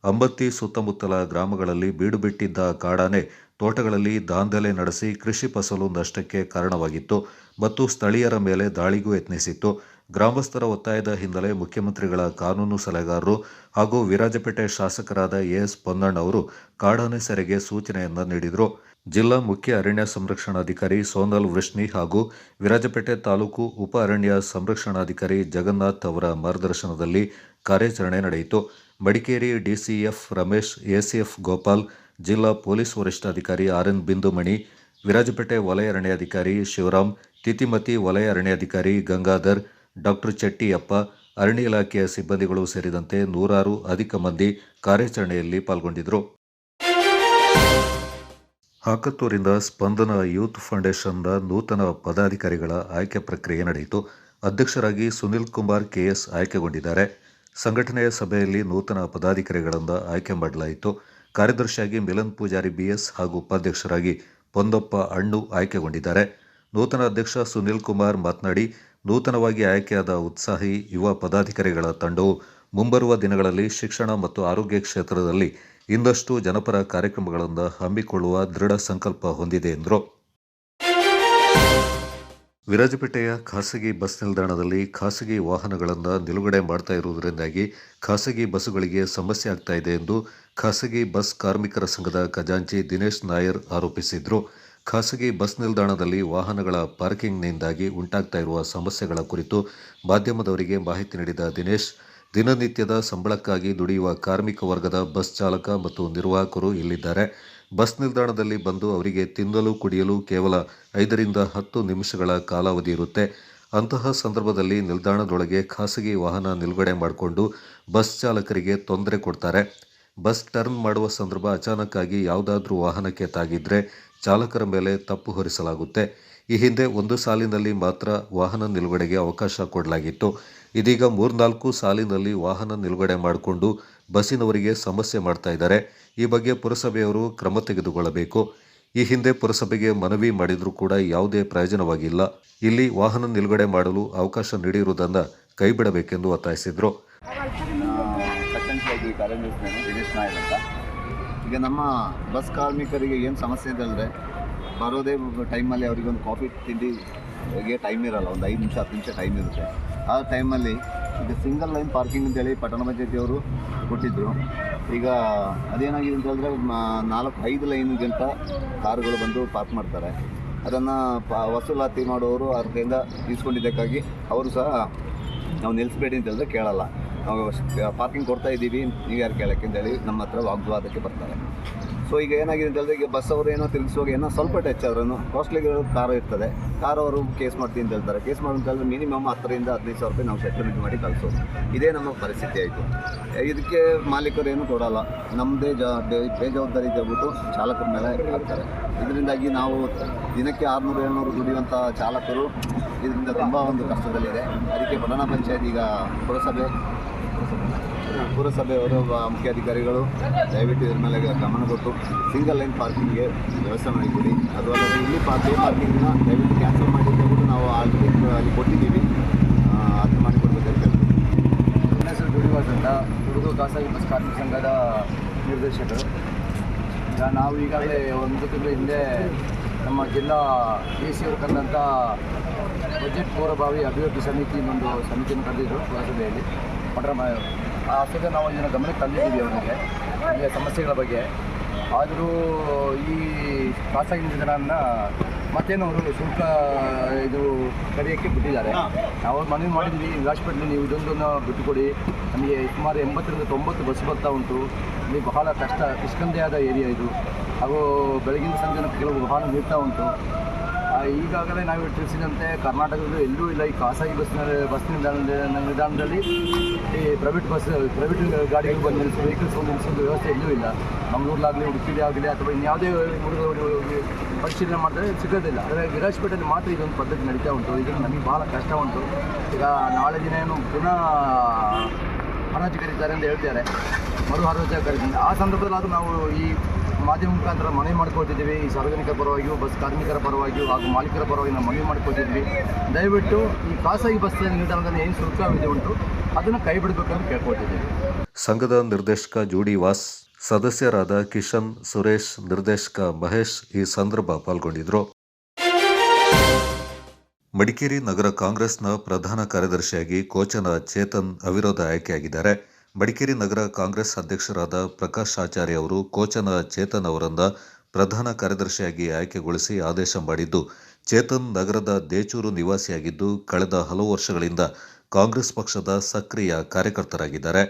ಅಂಬತ್ತಿ ಸುತ್ತಮುತ್ತಲ ಗ್ರಾಮಗಳಲ್ಲಿ ಬೀಡು ಬಿಟ್ಟಿದ್ದ ಕಾಡಾನೆ ತೋಟಗಳಲ್ಲಿ ದಾಂಧಲೆ ನಡೆಸಿ ಕೃಷಿ ಫಸಲು ನಷ್ಟಕ್ಕೆ ಕಾರಣವಾಗಿತ್ತು ಮತ್ತು ಸ್ಥಳೀಯರ ಮೇಲೆ ದಾಳಿಗೂ ಯತ್ನಿಸಿತ್ತು. ಗ್ರಾಮಸ್ಥರ ಒತ್ತಾಯದ ಹಿನ್ನೆಲೆ ಮುಖ್ಯಮಂತ್ರಿಗಳ ಕಾನೂನು ಸಲಹೆಗಾರರು ಹಾಗೂ ವಿರಾಜಪೇಟೆ ಶಾಸಕರಾದ ಎಸ್ ಪೊನ್ನಣ್ಣ ಅವರು ಕಾಡಾನೆ ಸೆರೆಗೆ ಸೂಚನೆಯನ್ನು ನೀಡಿದರು. ಜಿಲ್ಲಾ ಮುಖ್ಯ ಅರಣ್ಯ ಸಂರಕ್ಷಣಾಧಿಕಾರಿ ಸೋನಲ್ ವೃಷ್ಣಿ ಹಾಗೂ ವಿರಾಜಪೇಟೆ ತಾಲೂಕು ಉಪ ಅರಣ್ಯ ಸಂರಕ್ಷಣಾಧಿಕಾರಿ ಜಗನ್ನಾಥ್ ಅವರ ಮಾರ್ಗದರ್ಶನದಲ್ಲಿ ಕಾರ್ಯಾಚರಣೆ ನಡೆಯಿತು. ಮಡಿಕೇರಿ ಡಿಸಿಎಫ್ ರಮೇಶ್, ಎಸಿಎಫ್ ಗೋಪಾಲ್, ಜಿಲ್ಲಾ ಪೊಲೀಸ್ ವರಿಷ್ಠಾಧಿಕಾರಿ ಆರ್ಎನ್ ಬಿಂದುಮಣಿ, ವಿರಾಜಪೇಟೆ ವಲಯ ಅರಣ್ಯಾಧಿಕಾರಿ ಶಿವರಾಮ್, ತಿತಿಮತಿ ವಲಯ ಅರಣ್ಯಾಧಿಕಾರಿ ಗಂಗಾಧರ್, ಡಾಕ್ಟರ್ ಚೆಟ್ಟಿಯಪ್ಪ, ಅರಣ್ಯ ಇಲಾಖೆಯ ಸಿಬ್ಬಂದಿಗಳು ಸೇರಿದಂತೆ ನೂರಾರು ಅಧಿಕ ಮಂದಿ ಕಾರ್ಯಾಚರಣೆಯಲ್ಲಿ ಪಾಲ್ಗೊಂಡಿದ್ದರು. ಹಾಕತ್ತೂರಿಂದ ಸ್ಪಂದನ ಯೂತ್ ಫೌಂಡೇಶನ್ನ ನೂತನ ಪದಾಧಿಕಾರಿಗಳ ಆಯ್ಕೆ ಪ್ರಕ್ರಿಯೆ ನಡೆಯಿತು. ಅಧ್ಯಕ್ಷರಾಗಿ ಸುನಿಲ್ ಕುಮಾರ್ ಕೆಎಸ್ ಆಯ್ಕೆಗೊಂಡಿದ್ದಾರೆ. ಸಂಘಟನೆಯ ಸಭೆಯಲ್ಲಿ ನೂತನ ಪದಾಧಿಕಾರಿಗಳಿಂದ ಆಯ್ಕೆ ಮಾಡಲಾಯಿತು. ಕಾರ್ಯದರ್ಶಿಯಾಗಿ ಮಿಲನ್ ಪೂಜಾರಿ ಬಿಎಸ್ ಹಾಗೂ ಉಪಾಧ್ಯಕ್ಷರಾಗಿ ಪೊಂದಪ್ಪ ಅಣ್ಣು ಆಯ್ಕೆಗೊಂಡಿದ್ದಾರೆ. ನೂತನ ಅಧ್ಯಕ್ಷ ಸುನಿಲ್ ಕುಮಾರ್ ಮಾತನಾಡಿ, ನೂತನವಾಗಿ ಆಯ್ಕೆಯಾದ ಉತ್ಸಾಹಿ ಯುವ ಪದಾಧಿಕಾರಿಗಳ ತಂಡವು ಮುಂಬರುವ ದಿನಗಳಲ್ಲಿ ಶಿಕ್ಷಣ ಮತ್ತು ಆರೋಗ್ಯ ಕ್ಷೇತ್ರದಲ್ಲಿ ಇನ್ನಷ್ಟು ಜನಪರ ಕಾರ್ಯಕ್ರಮಗಳನ್ನು ಹಮ್ಮಿಕೊಳ್ಳುವ ದೃಢ ಸಂಕಲ್ಪ ಹೊಂದಿದೆ ಎಂದರು. ವಿರಾಜಪೇಟೆಯ ಖಾಸಗಿ ಬಸ್ ನಿಲ್ದಾಣದಲ್ಲಿ ಖಾಸಗಿ ವಾಹನಗಳನ್ನು ನಿಲುಗಡೆ ಮಾಡ್ತಾ ಇರುವುದರಿಂದಾಗಿ ಖಾಸಗಿ ಬಸ್ಸುಗಳಿಗೆ ಸಮಸ್ಯೆ ಆಗ್ತಾ ಇದೆ ಎಂದು ಖಾಸಗಿ ಬಸ್ ಕಾರ್ಮಿಕರ ಸಂಘದ ಖಜಾಂಚಿ ದಿನೇಶ್ ನಾಯರ್ ಆರೋಪಿಸಿದರು. ಖಾಸಗಿ ಬಸ್ ನಿಲ್ದಾಣದಲ್ಲಿ ವಾಹನಗಳ ಪಾರ್ಕಿಂಗ್ನಿಂದಾಗಿ ಉಂಟಾಗ್ತಾ ಇರುವ ಸಮಸ್ಯೆಗಳ ಕುರಿತು ಮಾಧ್ಯಮದವರಿಗೆ ಮಾಹಿತಿ ನೀಡಿದ ದಿನೇಶ್, ದಿನನಿತ್ಯದ ಸಂಬಳಕ್ಕಾಗಿ ದುಡಿಯುವ ಕಾರ್ಮಿಕ ವರ್ಗದ ಬಸ್ ಚಾಲಕ ಮತ್ತು ನಿರ್ವಾಹಕರು ಇಲ್ಲಿದ್ದಾರೆ. ಬಸ್ ನಿಲ್ದಾಣದಲ್ಲಿ ಬಂದು ಅವರಿಗೆ ತಿನ್ನಲು ಕುಡಿಯಲು ಕೇವಲ 5ರಿಂದ 10 ನಿಮಿಷಗಳ ಕಾಲಾವಧಿ ಇರುತ್ತೆ. ಅಂತಹ ಸಂದರ್ಭದಲ್ಲಿ ನಿಲ್ದಾಣದೊಳಗೆ ಖಾಸಗಿ ವಾಹನ ನಿಲುಗಡೆ ಮಾಡಿಕೊಂಡು ಬಸ್ ಚಾಲಕರಿಗೆ ತೊಂದರೆ ಕೊಡ್ತಾರೆ. ಬಸ್ ಟರ್ನ್ ಮಾಡುವ ಸಂದರ್ಭ ಅಚಾನಕ್ಕಾಗಿ ಯಾವುದಾದ್ರೂ ವಾಹನಕ್ಕೆ ತಾಗಿದ್ರೆ ಚಾಲಕರ ಮೇಲೆ ತಪ್ಪು ಹೊರಿಸಲಾಗುತ್ತೆ. ಈ ಹಿಂದೆ ಒಂದು ಸಾಲಿನಲ್ಲಿ ಮಾತ್ರ ವಾಹನ ನಿಲುಗಡೆಗೆ ಅವಕಾಶ ಕೊಡಲಾಗಿತ್ತು. ಇದೀಗ 3-4 ಸಾಲಿನಲ್ಲಿ ವಾಹನ ನಿಲುಗಡೆ ಮಾಡಿಕೊಂಡು ಬಸ್ಸಿನವರಿಗೆ ಸಮಸ್ಯೆ ಮಾಡ್ತಾ ಇದ್ದಾರೆ. ಈ ಬಗ್ಗೆ ಪುರಸಭೆಯವರು ಕ್ರಮ ತೆಗೆದುಕೊಳ್ಳಬೇಕು. ಈ ಹಿಂದೆ ಪುರಸಭೆಗೆ ಮನವಿ ಮಾಡಿದರೂ ಕೂಡ ಯಾವುದೇ ಪ್ರಯೋಜನವಾಗಿಲ್ಲ. ಇಲ್ಲಿ ವಾಹನ ನಿಲುಗಡೆ ಮಾಡಲು ಅವಕಾಶ ನೀಡಿರುವುದನ್ನು ಕೈಬಿಡಬೇಕೆಂದು ಒತ್ತಾಯಿಸಿದರು. ದಿನೇಶ್ ನಾಯಕ್ ಅಂತ. ಈಗ ನಮ್ಮ ಬಸ್ ಕಾರ್ಮಿಕರಿಗೆ ಏನು ಸಮಸ್ಯೆ ಇದೆ ಅಂದರೆ, ಬರೋದೇ ಟೈಮಲ್ಲಿ ಅವರಿಗೊಂದು ಕಾಫಿ ತಿಂಡಿಗೆ ಟೈಮ್ ಇರಲ್ಲ, ಒಂದು 5 ನಿಮಿಷ 10 ನಿಮಿಷ ಟೈಮ್ ಇರುತ್ತೆ. ಆ ಟೈಮಲ್ಲಿ ಈಗ ಸಿಂಗಲ್ ಲೈನ್ ಪಾರ್ಕಿಂಗ್ ಅಂತೇಳಿ ಪಟ್ಟಣ ಪಂಚಾಯತಿಯವರು ಕೊಟ್ಟಿದ್ದರು. ಈಗ ಅದೇನಾಗಿದೆ ಅಂತ ಹೇಳಿದ್ರೆ 4-5 ಲೈನ್ಗಿಂತ ಕಾರುಗಳು ಬಂದು ಪಾರ್ಕ್ ಮಾಡ್ತಾರೆ. ಅದನ್ನು ವಸೂಲಾತಿ ಮಾಡುವವರು ಅದರಿಂದ ಇಸ್ಕೊಂಡಿದ್ದಕ್ಕಾಗಿ ಅವರು ಸಹ ನಾವು ನಿಲ್ಲಿಸ್ಬೇಡಿ ಅಂತ ಹೇಳಿದ್ರೆ ಕೇಳಲ್ಲ. ನಾವು ಪಾರ್ಕಿಂಗ್ ಕೊಡ್ತಾ ಇದ್ದೀವಿ, ನೀವು ಯಾರು ಕೇಳೋಕ್ಕೆ ಅಂತೇಳಿ ನಮ್ಮ ಹತ್ರ ವಾಗ್ವಾದಕ್ಕೆ ಬರ್ತಾರೆ. ಸೊ ಈಗ ಏನಾಗಿದೆ ಅಂತ ಹೇಳಿದ್ರೆ, ಈಗ ಬಸ್ ಅವರು ಏನೋ ತಿರುಗಿಸುವಾಗ ಏನೋ ಸ್ವಲ್ಪ ಟಚ್ ಆದ್ರೂ ಕಾಸ್ಟ್ಲಿಗೆ ಕಾರು ಇರ್ತದೆ, ಕಾರು ಅವರು ಕೇಸ್ ಮಾಡ್ತೀನಿ ಅಂತ ಹೇಳ್ತಾರೆ. ಕೇಸ್ ಮಾಡಿ ಅಂತ ಹೇಳಿದ್ರೆ ಮಿನಿಮಮ್ 10ರಿಂದ 15 ಸಾವಿರ ರೂಪಾಯಿ ನಾವು ಸೆಟ್ಲ್ಮೆಂಟ್ ಮಾಡಿ ಕಳಿಸೋದು. ಇದೇ ನಮ್ಮ ಪರಿಸ್ಥಿತಿ ಆಯಿತು. ಇದಕ್ಕೆ ಮಾಲೀಕರು ಏನು ಕೊಡೋಲ್ಲ, ನಮ್ಮದೇ ಬೇಜವಾಬ್ದಾರಿ ಹೇಳ್ಬಿಟ್ಟು ಚಾಲಕರ ಮೇಲೆ ಹಾಕ್ತಾರೆ. ಇದರಿಂದಾಗಿ ನಾವು ದಿನಕ್ಕೆ 600-700 ದುಡಿಯುವಂಥ ಚಾಲಕರು ಇದರಿಂದ ತುಂಬ ಒಂದು ಕಷ್ಟದಲ್ಲಿದೆ. ಅದಕ್ಕೆ ಪಟ್ಟಣ ಪಂಚಾಯತ್ ಈಗ ಪುರಸಭೆಯವರು ಮುಖ್ಯಾಧಿಕಾರಿಗಳು ದಯವಿಟ್ಟು ಇದ್ರ ಮೇಲೆ ಗಮನ ಕೊಟ್ಟು ಸಿಂಗಲ್ ಲೈನ್ ಪಾರ್ಕಿಂಗ್ಗೆ ವ್ಯವಸ್ಥೆ ಮಾಡಿಕೊಡಿ. ಅದು ಅಲ್ಲದೆ ಇಲ್ಲಿ ಪಾರ್ಕಿಂಗ್ನ ದಯವಿಟ್ಟು ಕ್ಯಾನ್ಸಲ್ ಮಾಡಿ ಅಂತ ನಾವು ಆಲ್ರೆಡಿ ಅಲ್ಲಿ ಕೊಟ್ಟಿದ್ದೀವಿ, ಅದು ಮಾಡಿಕೊಡ್ಬೇಕಂತ ಹೇಳ್ತೀವಿ. ನನ್ನ ಹೆಸರು ದುಡಿವಾಸ್ ಅಂತ, ಹುಡುಗ ಖಾಸಗಿ ಬಸ್ ಕಾರ್ಮಿಕ ಸಂಘದ ನಿರ್ದೇಶಕರು. ಈಗ ನಾವು ಈಗಾಗಲೇ 1 ತಿಂಗಳ ಹಿಂದೆ ನಮ್ಮ ಜಿಲ್ಲಾ DC ಅವರು ಕರೆದಂಥ ಬಜೆಟ್ ಪೂರ್ವಭಾವಿ ಅಭಿವೃದ್ಧಿ ಸಮಿತಿಯನ್ನು ಕರೆದಿದ್ದರು ಪುರಸಭೆಯಲ್ಲಿ. ಆ ಸಭೆ ನಾವು ಇದನ್ನು ಗಮನಕ್ಕೆ ತಂದಿದ್ದೀವಿ ಅವರಿಗೆ ಈ ಸಮಸ್ಯೆಗಳ ಬಗ್ಗೆ. ಆದರೂ ಈ ಖಾಸಗಿ ನಿಲ್ದಾಣನ ಮತ್ತೇನು ಅವರು ಶುಲ್ಕ ಕಡಿಯೋಕ್ಕೆ ಬಿಟ್ಟಿದ್ದಾರೆ. ನಾವು ಮನವಿ ಮಾಡಿದ್ದೀವಿ, ವಿರಾಜಪೇಟೆಯಲ್ಲಿ ನೀವು ಇದೊಂದನ್ನು ಬಿಟ್ಟುಕೊಡಿ, ನಮಗೆ ಸುಮಾರು 80ರಿಂದ 90 ಬಸ್ ಬರ್ತಾ ಉಂಟು. ಇಲ್ಲಿ ಬಹಳ ಕಷ್ಟ, ಕಿಷ್ಕಂದೆ ಆದ ಏರಿಯಾ ಇದು. ಹಾಗೂ ಬೆಳಗಿನ ಸಂಜೆ ಕೆಲವು ವಾಹನ ನಿಲ್ತಾ ಉಂಟು. ಈಗಾಗಲೇ ನಾವು ತಿಳಿಸಿದಂತೆ ಕರ್ನಾಟಕದಲ್ಲೂ ಎಲ್ಲೂ ಇಲ್ಲ ಈ ಖಾಸಗಿ ಬಸ್ ನಿಲ್ದಾಣದಲ್ಲಿ ಈ ಪ್ರೈವೇಟ್ ಗಾಡಿಗಳು ಬಂದು ನಿಲ್ಲಿಸೋ ವೆಹಿಕಲ್ಸ್ ನಿಲ್ಲಿಸೋದು ವ್ಯವಸ್ಥೆ ಎಲ್ಲೂ ಇಲ್ಲ. ಮಂಗಳೂರಲ್ಲಾಗಲಿ, ಉಡುಪಿಲಿ ಆಗಲಿ ಅಥವಾ ಇನ್ಯಾವುದೇ ಪರಿಶೀಲನೆ ಮಾಡಿದ್ರೆ ಸಿಗೋದಿಲ್ಲ. ಆದರೆ ವಿರಾಜಪೇಟೆಯಲ್ಲಿ ಮಾತ್ರ ಇದೊಂದು ಪದ್ಧತಿ ನಡೀತಾ ಉಂಟು. ಇದನ್ನು ನಮಗೆ ಭಾಳ ಕಷ್ಟ ಉಂಟು. ಈಗ ನಾಳೆ ದಿನ ಏನು ಪುನಃ ಹರಾಜು ಕರೀತಾರೆ ಅಂತ ಹೇಳ್ತಾರೆ, ಮರು ಹರಾಜು ಕರೀತಾರೆ. ಆ ಸಂದರ್ಭದಲ್ಲಾದರೂ ನಾವು ಈ ಮಾಧ್ಯಮ ಮುಖಾಂತರ ಮನವಿ ಮಾಡ್ಕೊತಿದ್ದೀವಿ. ಈ ಸಾರ್ವಜನಿಕರ ಪರವಾಗಿಯೂ ಬಸ್ ಕಾರ್ಮಿಕರ ಪರವಾಗಿಯೂ ಹಾಗೂ ಮಾಲೀಕರ ಪರವಾಗಿ ನಾವು ಮನವಿ ಮಾಡ್ಕೊತಿದ್ವಿ. ದಯವಿಟ್ಟು ಈ ಖಾಸಗಿ ಬಸ್ ನಿಲ್ದಾಣದಲ್ಲಿ ಏನು ಶುಲ್ಕವಿದೆ ಉಂಟು ಅದನ್ನು ಕೈ ಬಿಡಬೇಕಂತ ಕೇಳ್ಕೊತಿದ್ದೀವಿ. ಸಂಘದ ನಿರ್ದೇಶಕ ಜೂಡಿ ವಾಸ್, ಸದಸ್ಯರಾದ ಕಿಶನ್, ಸುರೇಶ್, ನಿರ್ದೇಶಕ ಮಹೇಶ್ ಈ ಸಂದರ್ಭ ಪಾಲ್ಗೊಂಡಿದ್ದರು. ಮಡಿಕೇರಿ ನಗರ ಕಾಂಗ್ರೆಸ್ನ ಪ್ರಧಾನ ಕಾರ್ಯದರ್ಶಿಯಾಗಿ ಕೋಚನ ಚೇತನ್ ಅವಿರೋಧ ಆಯ್ಕೆಯಾಗಿದ್ದಾರೆ. ಮಡಿಕೇರಿ ನಗರ ಕಾಂಗ್ರೆಸ್ ಅಧ್ಯಕ್ಷರಾದ ಪ್ರಕಾಶ್ ಆಚಾರ್ಯ ಅವರು ಕೋಚನ ಚೇತನ್ ಅವರನ್ನ ಪ್ರಧಾನ ಕಾರ್ಯದರ್ಶಿಯಾಗಿ ಆಯ್ಕೆಗೊಳಿಸಿ ಆದೇಶ ಮಾಡಿದ್ದು, ಚೇತನ್ ನಗರದ ದೇಚೂರು ನಿವಾಸಿಯಾಗಿದ್ದು ಕಳೆದ ಹಲವು ವರ್ಷಗಳಿಂದ ಕಾಂಗ್ರೆಸ್ ಪಕ್ಷದ ಸಕ್ರಿಯ ಕಾರ್ಯಕರ್ತರಾಗಿದ್ದಾರೆ.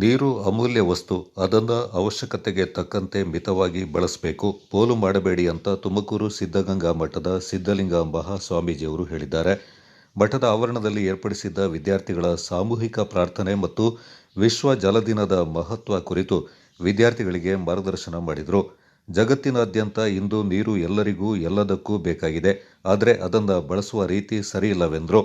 ನೀರು ಅಮೂಲ್ಯ ವಸ್ತು, ಅದನ್ನು ಅವಶ್ಯಕತೆಗೆ ತಕ್ಕಂತೆ ಮಿತವಾಗಿ ಬಳಸಬೇಕು, ಪೋಲು ಮಾಡಬೇಡಿ ಅಂತ ತುಮಕೂರು ಸಿದ್ಧಗಂಗಾ ಮಠದ ಸಿದ್ಧಲಿಂಗ ಮಹಾಸ್ವಾಮೀಜಿಯವರು ಹೇಳಿದ್ದಾರೆ. ಮಠದ ಆವರಣದಲ್ಲಿ ಏರ್ಪಡಿಸಿದ್ದ ವಿದ್ಯಾರ್ಥಿಗಳ ಸಾಮೂಹಿಕ ಪ್ರಾರ್ಥನೆ ಮತ್ತು ವಿಶ್ವ ಜಲ ದಿನದ ಮಹತ್ವ ಕುರಿತು ವಿದ್ಯಾರ್ಥಿಗಳಿಗೆ ಮಾರ್ಗದರ್ಶನ ಮಾಡಿದರು. ಜಗತ್ತಿನಾದ್ಯಂತ ಇಂದು ನೀರು ಎಲ್ಲರಿಗೂ ಎಲ್ಲದಕ್ಕೂ ಬೇಕಾಗಿದೆ, ಆದರೆ ಅದನ್ನು ಬಳಸುವ ರೀತಿ ಸರಿಯಿಲ್ಲವೆಂದರು.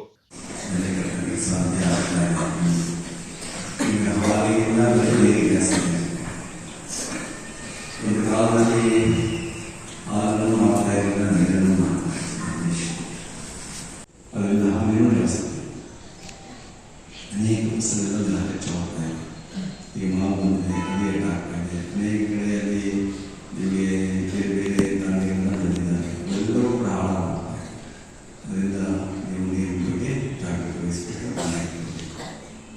ಅನೇಕ ಪುಸ್ತಕಗಳನ್ನು ಹೆಚ್ಚಾಗ್ತಾ ಇದೆ. ಈಗ ಮಾಮೂಲಿ ಅನೇಕ ಆಗ್ತಾ ಇದೆ. ಅನೇಕ ಕಡೆಯಲ್ಲಿ ನಿಮಗೆ ಬೇರೆ ಬೇರೆ ಪ್ರಾಣಿಗಳನ್ನ ಬೆಳೆದಿದ್ದಾರೆ, ಎಲ್ಲರೂ ಕೂಡ ಹಾಳಾಗ್ತಾರೆ. ಅದರಿಂದ ನೀವು ನೀರಿನ ಬಗ್ಗೆ ಜಾಗೃತಿ ವಹಿಸಬೇಕು.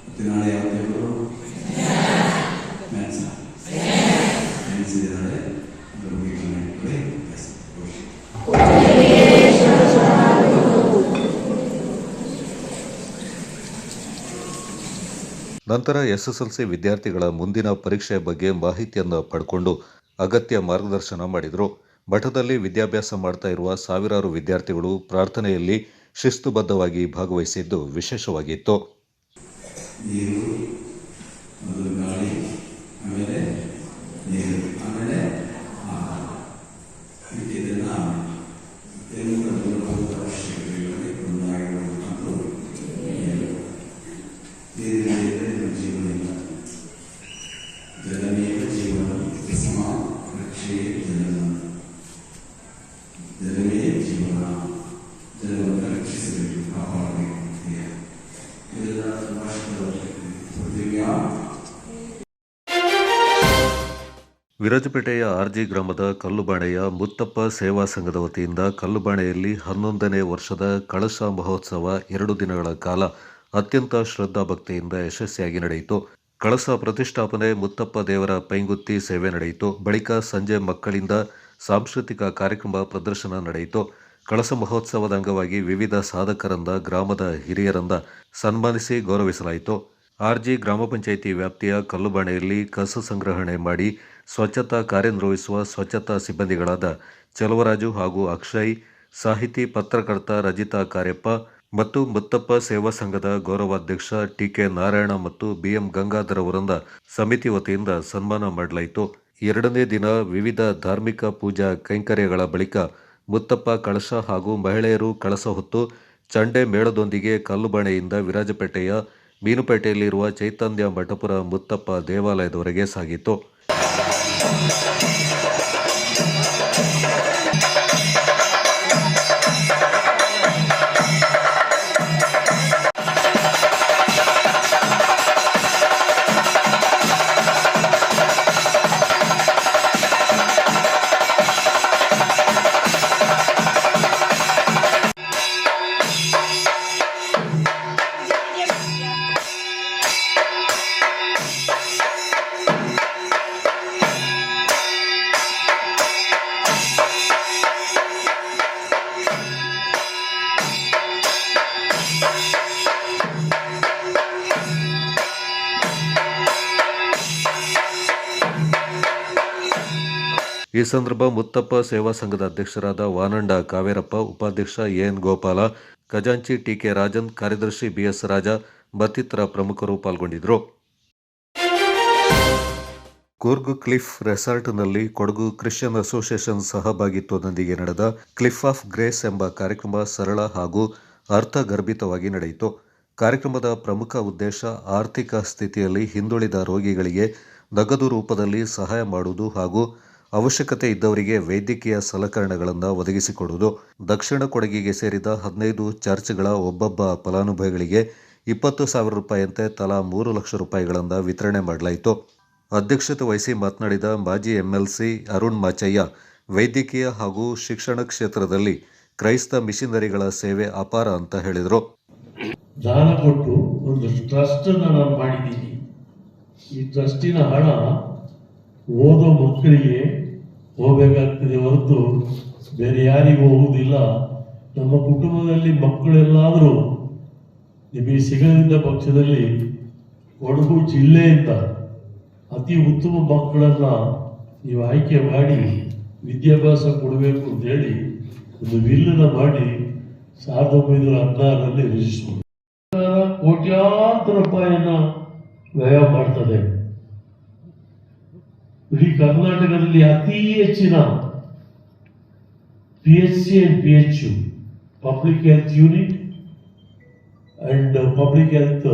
ಮತ್ತು ನಾಳೆ ಯಾವ ಪೇಪರು? ಮ್ಯಾಥ್ಸ್ ಇದೆ ನಾಳೆ, ಅದರ ಬಗ್ಗೆ ಗಮನ ಇಟ್ಕೊಳ್ಳಿ. ನಂತರ ಎಸ್ಎಸ್ಎಲ್ಸಿ ವಿದ್ಯಾರ್ಥಿಗಳ ಮುಂದಿನ ಪರೀಕ್ಷೆಯ ಬಗ್ಗೆ ಮಾಹಿತಿಯನ್ನು ಪಡ್ಕೊಂಡು ಅಗತ್ಯ ಮಾರ್ಗದರ್ಶನ ಮಾಡಿದರು. ಮಠದಲ್ಲಿ ವಿದ್ಯಾಭ್ಯಾಸ ಮಾಡ್ತಾ ಇರುವ ಸಾವಿರಾರು ವಿದ್ಯಾರ್ಥಿಗಳು ಪ್ರಾರ್ಥನೆಯಲ್ಲಿ ಶಿಸ್ತುಬದ್ಧವಾಗಿ ಭಾಗವಹಿಸಿದ್ದು ವಿಶೇಷವಾಗಿತ್ತು. ನೀರು, ಮೊದಲು ಗಾಳಿ, ಆಮೇಲೆ ನೀರು, ಆಮೇಲೆ ಇದನ್ನು ಮೂಲಭೂತ ಅವಶ್ಯಕತೆಗಳಲ್ಲಿ ಒಂದಾಗಿರುವಂಥದ್ದು ನೀರು. ನೀರಿಲ್ಲದೆ ಜೀವನ ಇಲ್ಲ. ಜಲಮೇವ ಜೀವನ ತಸ್ಮ ರಕ್ಷೇ ಜಲನ. ಜಲವೇ ಜೀವನ, ಜಲವನ್ನು ರಕ್ಷಿಸಬೇಕು, ಕಾಪಾಡಬೇಕು. ಇದೆಲ್ಲ ರಾಷ್ಟ್ರದ ಅವಶ್ಯಕತೆ. ಪೃಥ್ವಿಯ ವಿರಾಜಪೇಟೆಯ ಆರ್ಜಿ ಗ್ರಾಮದ ಕಲ್ಲುಬಾಣೆಯ ಮುತ್ತಪ್ಪ ಸೇವಾ ಸಂಘದ ವತಿಯಿಂದ ಕಲ್ಲುಬಾಣೆಯಲ್ಲಿ 11ನೇ ವರ್ಷದ ಕಳಶ ಮಹೋತ್ಸವ 2 ದಿನಗಳ ಕಾಲ ಅತ್ಯಂತ ಶ್ರದ್ಧಾಭಕ್ತಿಯಿಂದ ಯಶಸ್ವಿಯಾಗಿ ನಡೆಯಿತು. ಕಳಸ ಪ್ರತಿಷ್ಠಾಪನೆ, ಮುತ್ತಪ್ಪ ದೇವರ ಪೈಂಗುತ್ತಿ ಸೇವೆ ನಡೆಯಿತು. ಬಳಿಕ ಸಂಜೆ ಮಕ್ಕಳಿಂದ ಸಾಂಸ್ಕೃತಿಕ ಕಾರ್ಯಕ್ರಮ ಪ್ರದರ್ಶನ ನಡೆಯಿತು. ಕಳಸ ಮಹೋತ್ಸವದ ಅಂಗವಾಗಿ ವಿವಿಧ ಸಾಧಕರಿಂದ, ಗ್ರಾಮದ ಹಿರಿಯರಿಂದ ಸನ್ಮಾನಿಸಿ ಗೌರವಿಸಲಾಯಿತು. ಆರ್ಜಿ ಗ್ರಾಮ ಪಂಚಾಯಿತಿ ವ್ಯಾಪ್ತಿಯ ಕಲ್ಲುಬಾಣೆಯಲ್ಲಿ ಕಸ ಸಂಗ್ರಹಣೆ ಮಾಡಿ ಸ್ವಚ್ಛತಾ ಕಾರ್ಯನಿರ್ವಹಿಸುವ ಸ್ವಚ್ಛತಾ ಸಿಬ್ಬಂದಿಗಳಾದ ಚೆಲುವರಾಜು ಹಾಗೂ ಅಕ್ಷಯ್, ಸಾಹಿತಿ ಪತ್ರಕರ್ತ ರಜಿತಾ ಕಾರ್ಯಪ್ಪ ಮತ್ತು ಮುತ್ತಪ್ಪ ಸೇವಾ ಸಂಘದ ಗೌರವಾಧ್ಯಕ್ಷ ಟಿಕೆ ನಾರಾಯಣ ಮತ್ತು ಬಿಎಂ ಗಂಗಾಧರ್ ಅವರಿಂದ ಸಮಿತಿ ವತಿಯಿಂದ ಸನ್ಮಾನ ಮಾಡಲಾಯಿತು. 2ನೇ ದಿನ ವಿವಿಧ ಧಾರ್ಮಿಕ ಪೂಜಾ ಕೈಂಕರ್ಯಗಳ ಬಳಿಕ ಮುತ್ತಪ್ಪ ಕಳಶ ಹಾಗೂ ಮಹಿಳೆಯರು ಕಳಸ ಹೊತ್ತು ಚಂಡೆ ಮೇಳದೊಂದಿಗೆ ಕಲ್ಲುಬಾಣೆಯಿಂದ ವಿರಾಜಪೇಟೆಯ ಮೀನುಪೇಟೆಯಲ್ಲಿರುವ ಚೈತನ್ಯ ಮಠಪುರ ಮುತ್ತಪ್ಪ ದೇವಾಲಯದವರೆಗೆ ಸಾಗಿತು. ಈ ಸಂದರ್ಭ ಮುತ್ತಪ್ಪ ಸೇವಾ ಸಂಘದ ಅಧ್ಯಕ್ಷರಾದ ವಾನಂಡ ಕಾವೇರಪ್ಪ, ಉಪಾಧ್ಯಕ್ಷ ಎಎನ್ ಗೋಪಾಲ, ಖಜಾಂಚಿ ಟಿಕೆ ರಾಜನ್, ಕಾರ್ಯದರ್ಶಿ ಬಿಎಸ್ ರಾಜ ಮತ್ತಿತರ ಪ್ರಮುಖರು ಪಾಲ್ಗೊಂಡಿದ್ದರು. ಕೂರ್ಗ್ ಕ್ಲಿಫ್ ರೆಸಾರ್ಟ್ನಲ್ಲಿ ಕೊಡಗು ಕ್ರಿಶ್ಚಿಯನ್ ಅಸೋಸಿಯೇಷನ್ ಸಹಭಾಗಿತ್ವದೊಂದಿಗೆ ನಡೆದ ಕ್ಲಿಫ್ ಆಫ್ ಗ್ರೇಸ್ ಎಂಬ ಕಾರ್ಯಕ್ರಮ ಸರಳ ಹಾಗೂ ಅರ್ಥಗರ್ಭಿತವಾಗಿ ನಡೆಯಿತು. ಕಾರ್ಯಕ್ರಮದ ಪ್ರಮುಖ ಉದ್ದೇಶ ಆರ್ಥಿಕ ಸ್ಥಿತಿಯಲ್ಲಿ ಹಿಂದುಳಿದ ರೋಗಿಗಳಿಗೆ ನಗದು ರೂಪದಲ್ಲಿ ಸಹಾಯ ಮಾಡುವುದು ಹಾಗೂ ಅವಶ್ಯಕತೆ ಇದ್ದವರಿಗೆ ವೈದ್ಯಕೀಯ ಸಲಕರಣೆಗಳನ್ನು ಒದಗಿಸಿಕೊಡುವುದು. ದಕ್ಷಿಣ ಕೊಡಗಿಗೆ ಸೇರಿದ 15 ಚರ್ಚ್ಗಳ ಒಬ್ಬೊಬ್ಬ ಫಲಾನುಭವಿಗಳಿಗೆ 20,000 ರೂಪಾಯಿಯಂತೆ ತಲಾ 3 ಲಕ್ಷ ರೂಪಾಯಿಗಳನ್ನು ವಿತರಣೆ ಮಾಡಲಾಯಿತು. ಅಧ್ಯಕ್ಷತೆ ವಹಿಸಿ ಮಾತನಾಡಿದ ಮಾಜಿ MLC ಅರುಣ್ ಮಾಚಯ್ಯ, ವೈದ್ಯಕೀಯ ಹಾಗೂ ಶಿಕ್ಷಣ ಕ್ಷೇತ್ರದಲ್ಲಿ ಕ್ರೈಸ್ತ ಮಿಷನರಿಗಳ ಸೇವೆ ಅಪಾರ ಅಂತ ಹೇಳಿದರು. ದಾನ ಕೊಟ್ಟು ಒಂದು ಟ್ರಸ್ಟ್ ನಾನು ಮಾಡಿದ್ದೀನಿ. ಈ ಟ್ರಸ್ಟಿನ ಹಣ ಓದೋ ಮಕ್ಕಳಿಗೆ ಹೋಗಬೇಕಾಗ್ತದೆ ಹೊರತು ಬೇರೆ ಯಾರಿಗೂ ಹೋಗುವುದಿಲ್ಲ. ನಮ್ಮ ಕುಟುಂಬದಲ್ಲಿ ಮಕ್ಕಳೆಲ್ಲಾದರೂ ನಿಮಗೆ ಸಿಗದಿದ್ದ ಪಕ್ಷದಲ್ಲಿ ಕೊಡಗು ಜಿಲ್ಲೆಯಿಂದ ಅತಿ ಉತ್ತಮ ಮಕ್ಕಳನ್ನು ನೀವು ಆಯ್ಕೆ ಮಾಡಿ ವಿದ್ಯಾಭ್ಯಾಸ ಕೊಡಬೇಕು ಅಂತೇಳಿ ಒಂದು ವಿಲ್ಲನ್ನ ಮಾಡಿ 1916ರಲ್ಲಿ ರಿಜಿಸ್ಟರ್ ಕೋಟ್ಯಾಂತರ ರೂಪಾಯಿಯನ್ನ ವ್ಯಯ ಮಾಡ್ತದೆ. ಇಡೀ ಕರ್ನಾಟಕದಲ್ಲಿ ಅತಿ ಹೆಚ್ಚಿನ PHC and PHU public health unit and public health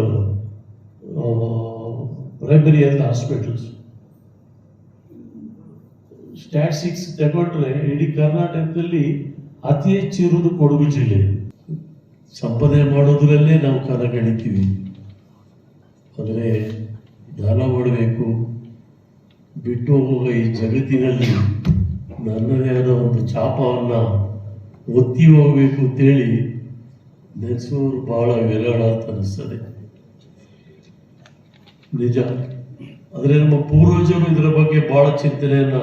primary health hospitals statistics ತಗೊಂಡ್ರೆ ಇಡೀ ಕರ್ನಾಟಕದಲ್ಲಿ ಅತಿ ಹೆಚ್ಚು ಇರುವುದು ಕೊಡಗು ಜಿಲ್ಲೆ. ಸಂಪಾದನೆ ಮಾಡೋದ್ರಲ್ಲೇ ನಾವು ಕಣಗಳಿತೀವಿ. ಆದರೆ ದಾನ ಮಾಡಬೇಕು, ಬಿಟ್ಟು ಹೋಗುವ ಈ ಜಗತ್ತಿನಲ್ಲಿ ನನ್ನದೇ ಆದ ಒಂದು ಚಾಪವನ್ನು ಒತ್ತಿ ಹೋಗಬೇಕು ಅಂತೇಳಿ ನೆನೆಸೋರು ಬಹಳ ವಿರಳ ಅಂತ ಅನಿಸ್ತದೆ. ನಿಜ. ಆದರೆ ನಮ್ಮ ಪೂರ್ವಜರು ಇದರ ಬಗ್ಗೆ ಬಹಳ ಚಿಂತನೆಯನ್ನ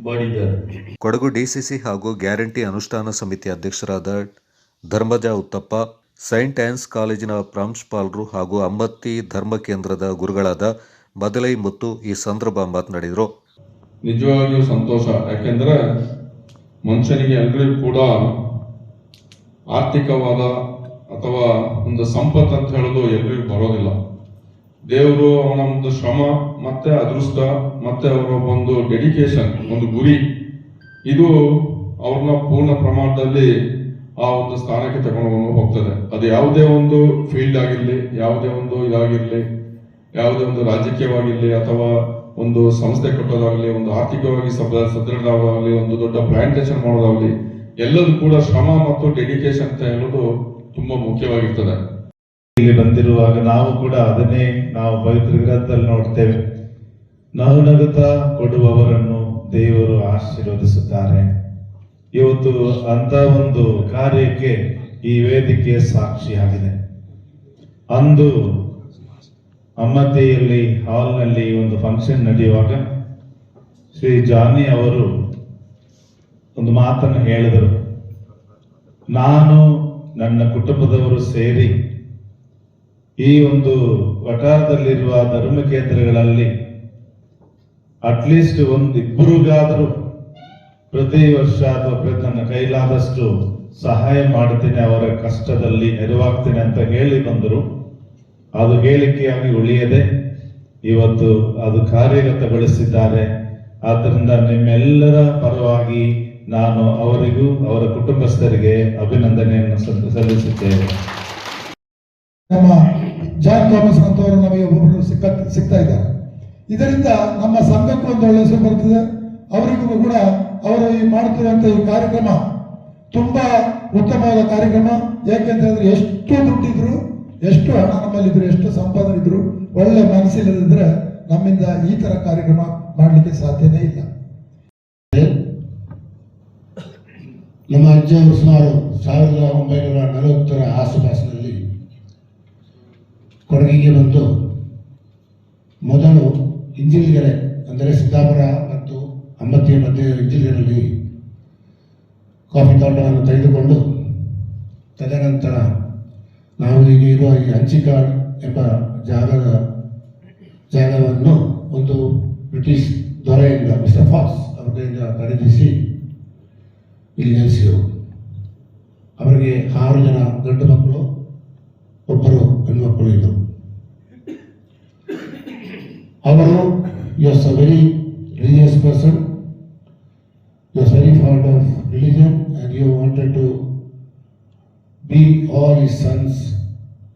ಮಾಡಿದ್ದಾರೆ. ಕೊಡಗು DCC ಹಾಗೂ ಗ್ಯಾರಂಟಿ ಅನುಷ್ಠಾನ ಸಮಿತಿ ಅಧ್ಯಕ್ಷರಾದ ಧರ್ಮಜ ಉತ್ತಪ್ಪ, ಸೈಂಟ್ ಆನ್ಸ್ ಕಾಲೇಜಿನ ಪ್ರಾಂಶುಪಾಲರು ಹಾಗೂ ಅಮ್ಮತ್ತಿ ಧರ್ಮ ಕೇಂದ್ರದ ಗುರುಗಳಾದ ಬದಲೈ ಮುತ್ತು ಈ ಸಂದರ್ಭ ಮಾತನಾಡಿದರು. ನಿಜವಾಗಿಯೂ ಸಂತೋಷ. ಯಾಕೆಂದರೆ ಮನುಷ್ಯನಿಗೆ ಎಲ್ಲರಿಗೂ ಕೂಡ ಆರ್ಥಿಕವಾದ ಅಥವಾ ಒಂದು ಸಂಪತ್ತು ಅಂತ ಹೇಳೋದು ಎಲ್ಲರಿಗೂ ಬರೋದಿಲ್ಲ. ದೇವರು ಅವನ ಒಂದು ಶ್ರಮ ಮತ್ತೆ ಅದೃಷ್ಟ ಮತ್ತೆ ಅವರ ಒಂದು ಡೆಡಿಕೇಶನ್, ಒಂದು ಗುರಿ, ಇದು ಅವ್ರನ್ನ ಪೂರ್ಣ ಪ್ರಮಾಣದಲ್ಲಿ ಆ ಒಂದು ಸ್ಥಾನಕ್ಕೆ ತಗೊಂಡು ಹೋಗ್ತದೆ. ಅದು ಯಾವುದೇ ಒಂದು ಫೀಲ್ಡ್ ಆಗಿರಲಿ, ಯಾವುದೇ ಒಂದು ಇದಾಗಿರಲಿ, ಯಾವುದೇ ಒಂದು ರಾಜಕೀಯವಾಗಿರಲಿ ಅಥವಾ ಒಂದು ಸಂಸ್ಥೆ ಕಟ್ಟೋದಾಗಲಿ, ಒಂದು ಆರ್ಥಿಕವಾಗಿ ಸದೃಢವಾಗಲಿ, ಒಂದು ದೊಡ್ಡ ಪ್ಲಾಂಟೇಶನ್ ಮಾಡೋದಾಗಲಿ, ಎಲ್ಲದೂ ಕೂಡ ಶ್ರಮ ಮತ್ತು ಡೆಡಿಕೇಶನ್ ಅಂತ ಹೇಳೋದು ತುಂಬಾ ಮುಖ್ಯವಾಗಿರ್ತದೆ. ಇಲ್ಲಿ ಬಂದಿರುವಾಗ ನಾವು ಕೂಡ ಅದನ್ನೇ ನಾವು ಪವಿತ್ರ ಗ್ರಂಥದಲ್ಲಿ ನೋಡ್ತೇವೆ. ನಗು ನಗುತ್ತಾ ಕೊಡುವವರನ್ನು ದೇವರು ಆಶೀರ್ವದಿಸುತ್ತಾರೆ. ಇವತ್ತು ಅಂತ ಒಂದು ಕಾರ್ಯಕ್ಕೆ ಈ ವೇದಿಕೆ ಸಾಕ್ಷಿಯಾಗಿದೆ. ಅಂದು ಅಮ್ಮತ್ತಿಯಲ್ಲಿ ಹಾಲ್ನಲ್ಲಿ ಒಂದು ಫಂಕ್ಷನ್ ನಡೆಯುವಾಗ ಶ್ರೀ ಜಾನಿ ಅವರು ಒಂದು ಮಾತನ್ನು ಹೇಳಿದರು. ನಾನು ನನ್ನ ಕುಟುಂಬದವರು ಸೇರಿ ಈ ಒಂದು ವಠಾರದಲ್ಲಿರುವ ಧರ್ಮ ಕೇಂದ್ರಗಳಲ್ಲಿ ಅಟ್ಲೀಸ್ಟ್ ಇಬ್ಬರಿಗಾದರೂ ಪ್ರತಿ ವರ್ಷ ಅಥವಾ ನನ್ನ ಕೈಲಾದಷ್ಟು ಸಹಾಯ ಮಾಡುತ್ತೇನೆ, ಅವರ ಕಷ್ಟದಲ್ಲಿ ನೆರವಾಗ್ತೇನೆ ಅಂತ ಹೇಳಿ ಬಂದರು. ಅದು ಹೇಳಿಕೆಯಾಗಿ ಉಳಿಯದೆ ಇವತ್ತು ಅದು ಕಾರ್ಯಗತಗೊಳಿಸಿದ್ದಾರೆ. ಆದ್ದರಿಂದ ನಿಮ್ಮೆಲ್ಲರ ಪರವಾಗಿ ನಾನು ಅವರಿಗೂ ಅವರ ಕುಟುಂಬಸ್ಥರಿಗೆ ಅಭಿನಂದನೆಯನ್ನು ಸಲ್ಲಿಸುತ್ತೇನೆ. ನಮ್ಮ ಜಾನ್ ಥಾಮಸ್ ಅಂತವರು ನಮಗೆ ಒಬ್ಬೊಬ್ಬರು ಸಿಗ್ತಾ ಇದ್ದಾರೆ. ಇದರಿಂದ ನಮ್ಮ ಸಂಘಕ್ಕೂ ಒಂದು ಒಳ್ಳೆ ಹೆಸರು ಬರ್ತದೆ. ಅವರಿಗೂ ಕೂಡ ಅವರು ಈ ಮಾಡ್ತಿರುವಂಥ ಈ ಕಾರ್ಯಕ್ರಮ ತುಂಬಾ ಉತ್ತಮವಾದ ಕಾರ್ಯಕ್ರಮ. ಯಾಕೆಂತ ಹೇಳಿದ್ರೆ ಎಷ್ಟು ದುಡ್ಡಿದ್ರು, ಎಷ್ಟು ಹಣ ನಮ್ಮಲ್ಲಿದ್ರು, ಎಷ್ಟು ಸಂಪಾದನೆ ಇದ್ರು, ಒಳ್ಳೆ ಮನಸ್ಸಿಲ್ಲದಿದ್ರೆ ನಮ್ಮಿಂದ ಈ ತರ ಕಾರ್ಯಕ್ರಮ ಮಾಡಲಿಕ್ಕೆ ಸಾಧ್ಯನೇ ಇಲ್ಲ. ನಮ್ಮ ಅಜ್ಜಿಯವರು ಸುಮಾರು 1940 ಆಸುಪಾಸಿನಲ್ಲಿ ಕೊಡಗಿಗೆ ಬಂದು ಮೊದಲು ಇಂಜಿಲ್ಗೆರೆ ಅಂದರೆ ಸಿದ್ದಾಪುರ ಮತ್ತು ಅಮ್ಮತ್ತಿಯ ಮಧ್ಯೆ ಇಂಜಿಲ್ಗೆರೆಯಲ್ಲಿ ಕಾಫಿ ತೋಟವನ್ನು ತೆಗೆದುಕೊಂಡು ತದನಂತರ ನಾವು ಈಗ ಇರುವ ಈ ಹಂಚಿಕಾಡ್ ಎಂಬ ಜಾಗವನ್ನು ಒಂದು ಬ್ರಿಟಿಷ್ ದೊರೆಯಿಂದ ಮಿಸ್ಟರ್ ಫಾಕ್ಸ್ ಅವರ ಕೈಯಿಂದ ಖರೀದಿಸಿ ಇಲ್ಲಿ ನೆಲೆಸಿದರು. ಅವರಿಗೆ 6 ಜನ ಗಂಡು ಮಕ್ಕಳು, 1 ಹೆಣ್ಣು ಮಕ್ಕಳು ಇದ್ದರು. ಅವರು was a very religious person. He was very fond of religion and he wanted to be all his sons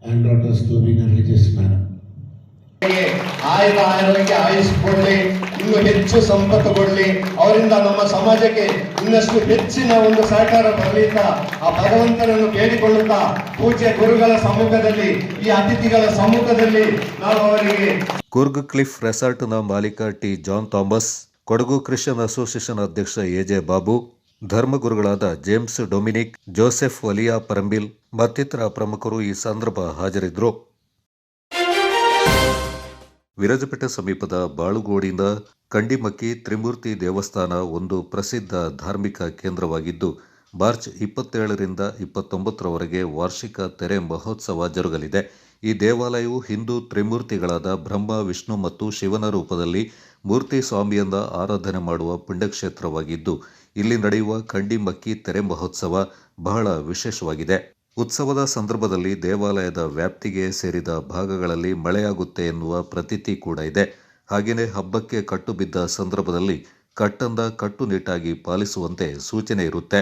and daughters to be in a religious manner. ಆಯುಧ ಆರೋಗ್ಯ ಆಯುಷ್ಕೊಡ್ಲಿ, ಇನ್ನೂ ಹೆಚ್ಚು ಸಂಪತ್ತು ಕೊಡ್ಲಿ, ಅವರಿಂದ ನಮ್ಮ ಸಮಾಜಕ್ಕೆ ಇನ್ನಷ್ಟು ಹೆಚ್ಚಿನ ಒಂದು ಸಹಕಾರ ಬರಲಿ ಅಂತ ಆ ಭಗವಂತನನ್ನು ಬೇಡಿಕೊಳ್ಳುತ್ತಾ ಪೂಜ್ಯ ಗುರುಗಳ ಸಮ್ಮುಖದಲ್ಲಿ, ಈ ಅತಿಥಿಗಳ ಸಮ್ಮುಖದಲ್ಲಿ ನಾವು ಅವರಿಗೆ ಕೂರ್ಗ್ ಕ್ಲಿಫ್ ರೆಸಾರ್ಟ್ನ ಮಾಲೀಕ T John Thomas, Kodagu Christian association ಅಧ್ಯಕ್ಷ ಎಜೆ ಬಾಬು, ಧರ್ಮಗುರುಗಳಾದ James Dominic, Joseph Valiya Parambil ಮತ್ತಿತರ ಪ್ರಮುಖರು ಈ ಸಂದರ್ಭ ಹಾಜರಿದ್ದರು. ವಿರಾಜಪೇಟೆ ಸಮೀಪದ ಬಾಳುಗೋಡಿನ ಕಂಡಿಮಕ್ಕಿ ತ್ರಿಮೂರ್ತಿ ದೇವಸ್ಥಾನ ಒಂದು ಪ್ರಸಿದ್ಧ ಧಾರ್ಮಿಕ ಕೇಂದ್ರವಾಗಿದ್ದು, ಮಾರ್ಚ್ 27ರಿಂದ 29ರವರೆಗೆ ವಾರ್ಷಿಕ ತೆರೆ ಮಹೋತ್ಸವ ಜರುಗಲಿದೆ. ಈ ದೇವಾಲಯವು ಹಿಂದೂ ತ್ರಿಮೂರ್ತಿಗಳಾದ ಬ್ರಹ್ಮ, ವಿಷ್ಣು ಮತ್ತು ಶಿವನ ರೂಪದಲ್ಲಿ ಮೂರ್ತಿ ಸ್ವಾಮಿಯನ್ನ ಆರಾಧನೆ ಮಾಡುವ ಪುಣ್ಯಕ್ಷೇತ್ರವಾಗಿದ್ದು, ಇಲ್ಲಿ ನಡೆಯುವ ಕಂಡಿಮಕ್ಕಿ ತೆರೆ ಮಹೋತ್ಸವ ಬಹಳ ವಿಶೇಷವಾಗಿದೆ. ಉತ್ಸವದ ಸಂದರ್ಭದಲ್ಲಿ ದೇವಾಲಯದ ವ್ಯಾಪ್ತಿಗೆ ಸೇರಿದ ಭಾಗಗಳಲ್ಲಿ ಮಳೆಯಾಗುತ್ತೆ ಎನ್ನುವ ಪ್ರತೀತಿ ಕೂಡ ಇದೆ. ಹಾಗೆಯೇ ಹಬ್ಬಕ್ಕೆ ಕಟ್ಟು ಬಿದ್ದ ಸಂದರ್ಭದಲ್ಲಿ ಕಟ್ಟುನಿಟ್ಟಾಗಿ ಪಾಲಿಸುವಂತೆ ಸೂಚನೆ ಇರುತ್ತೆ.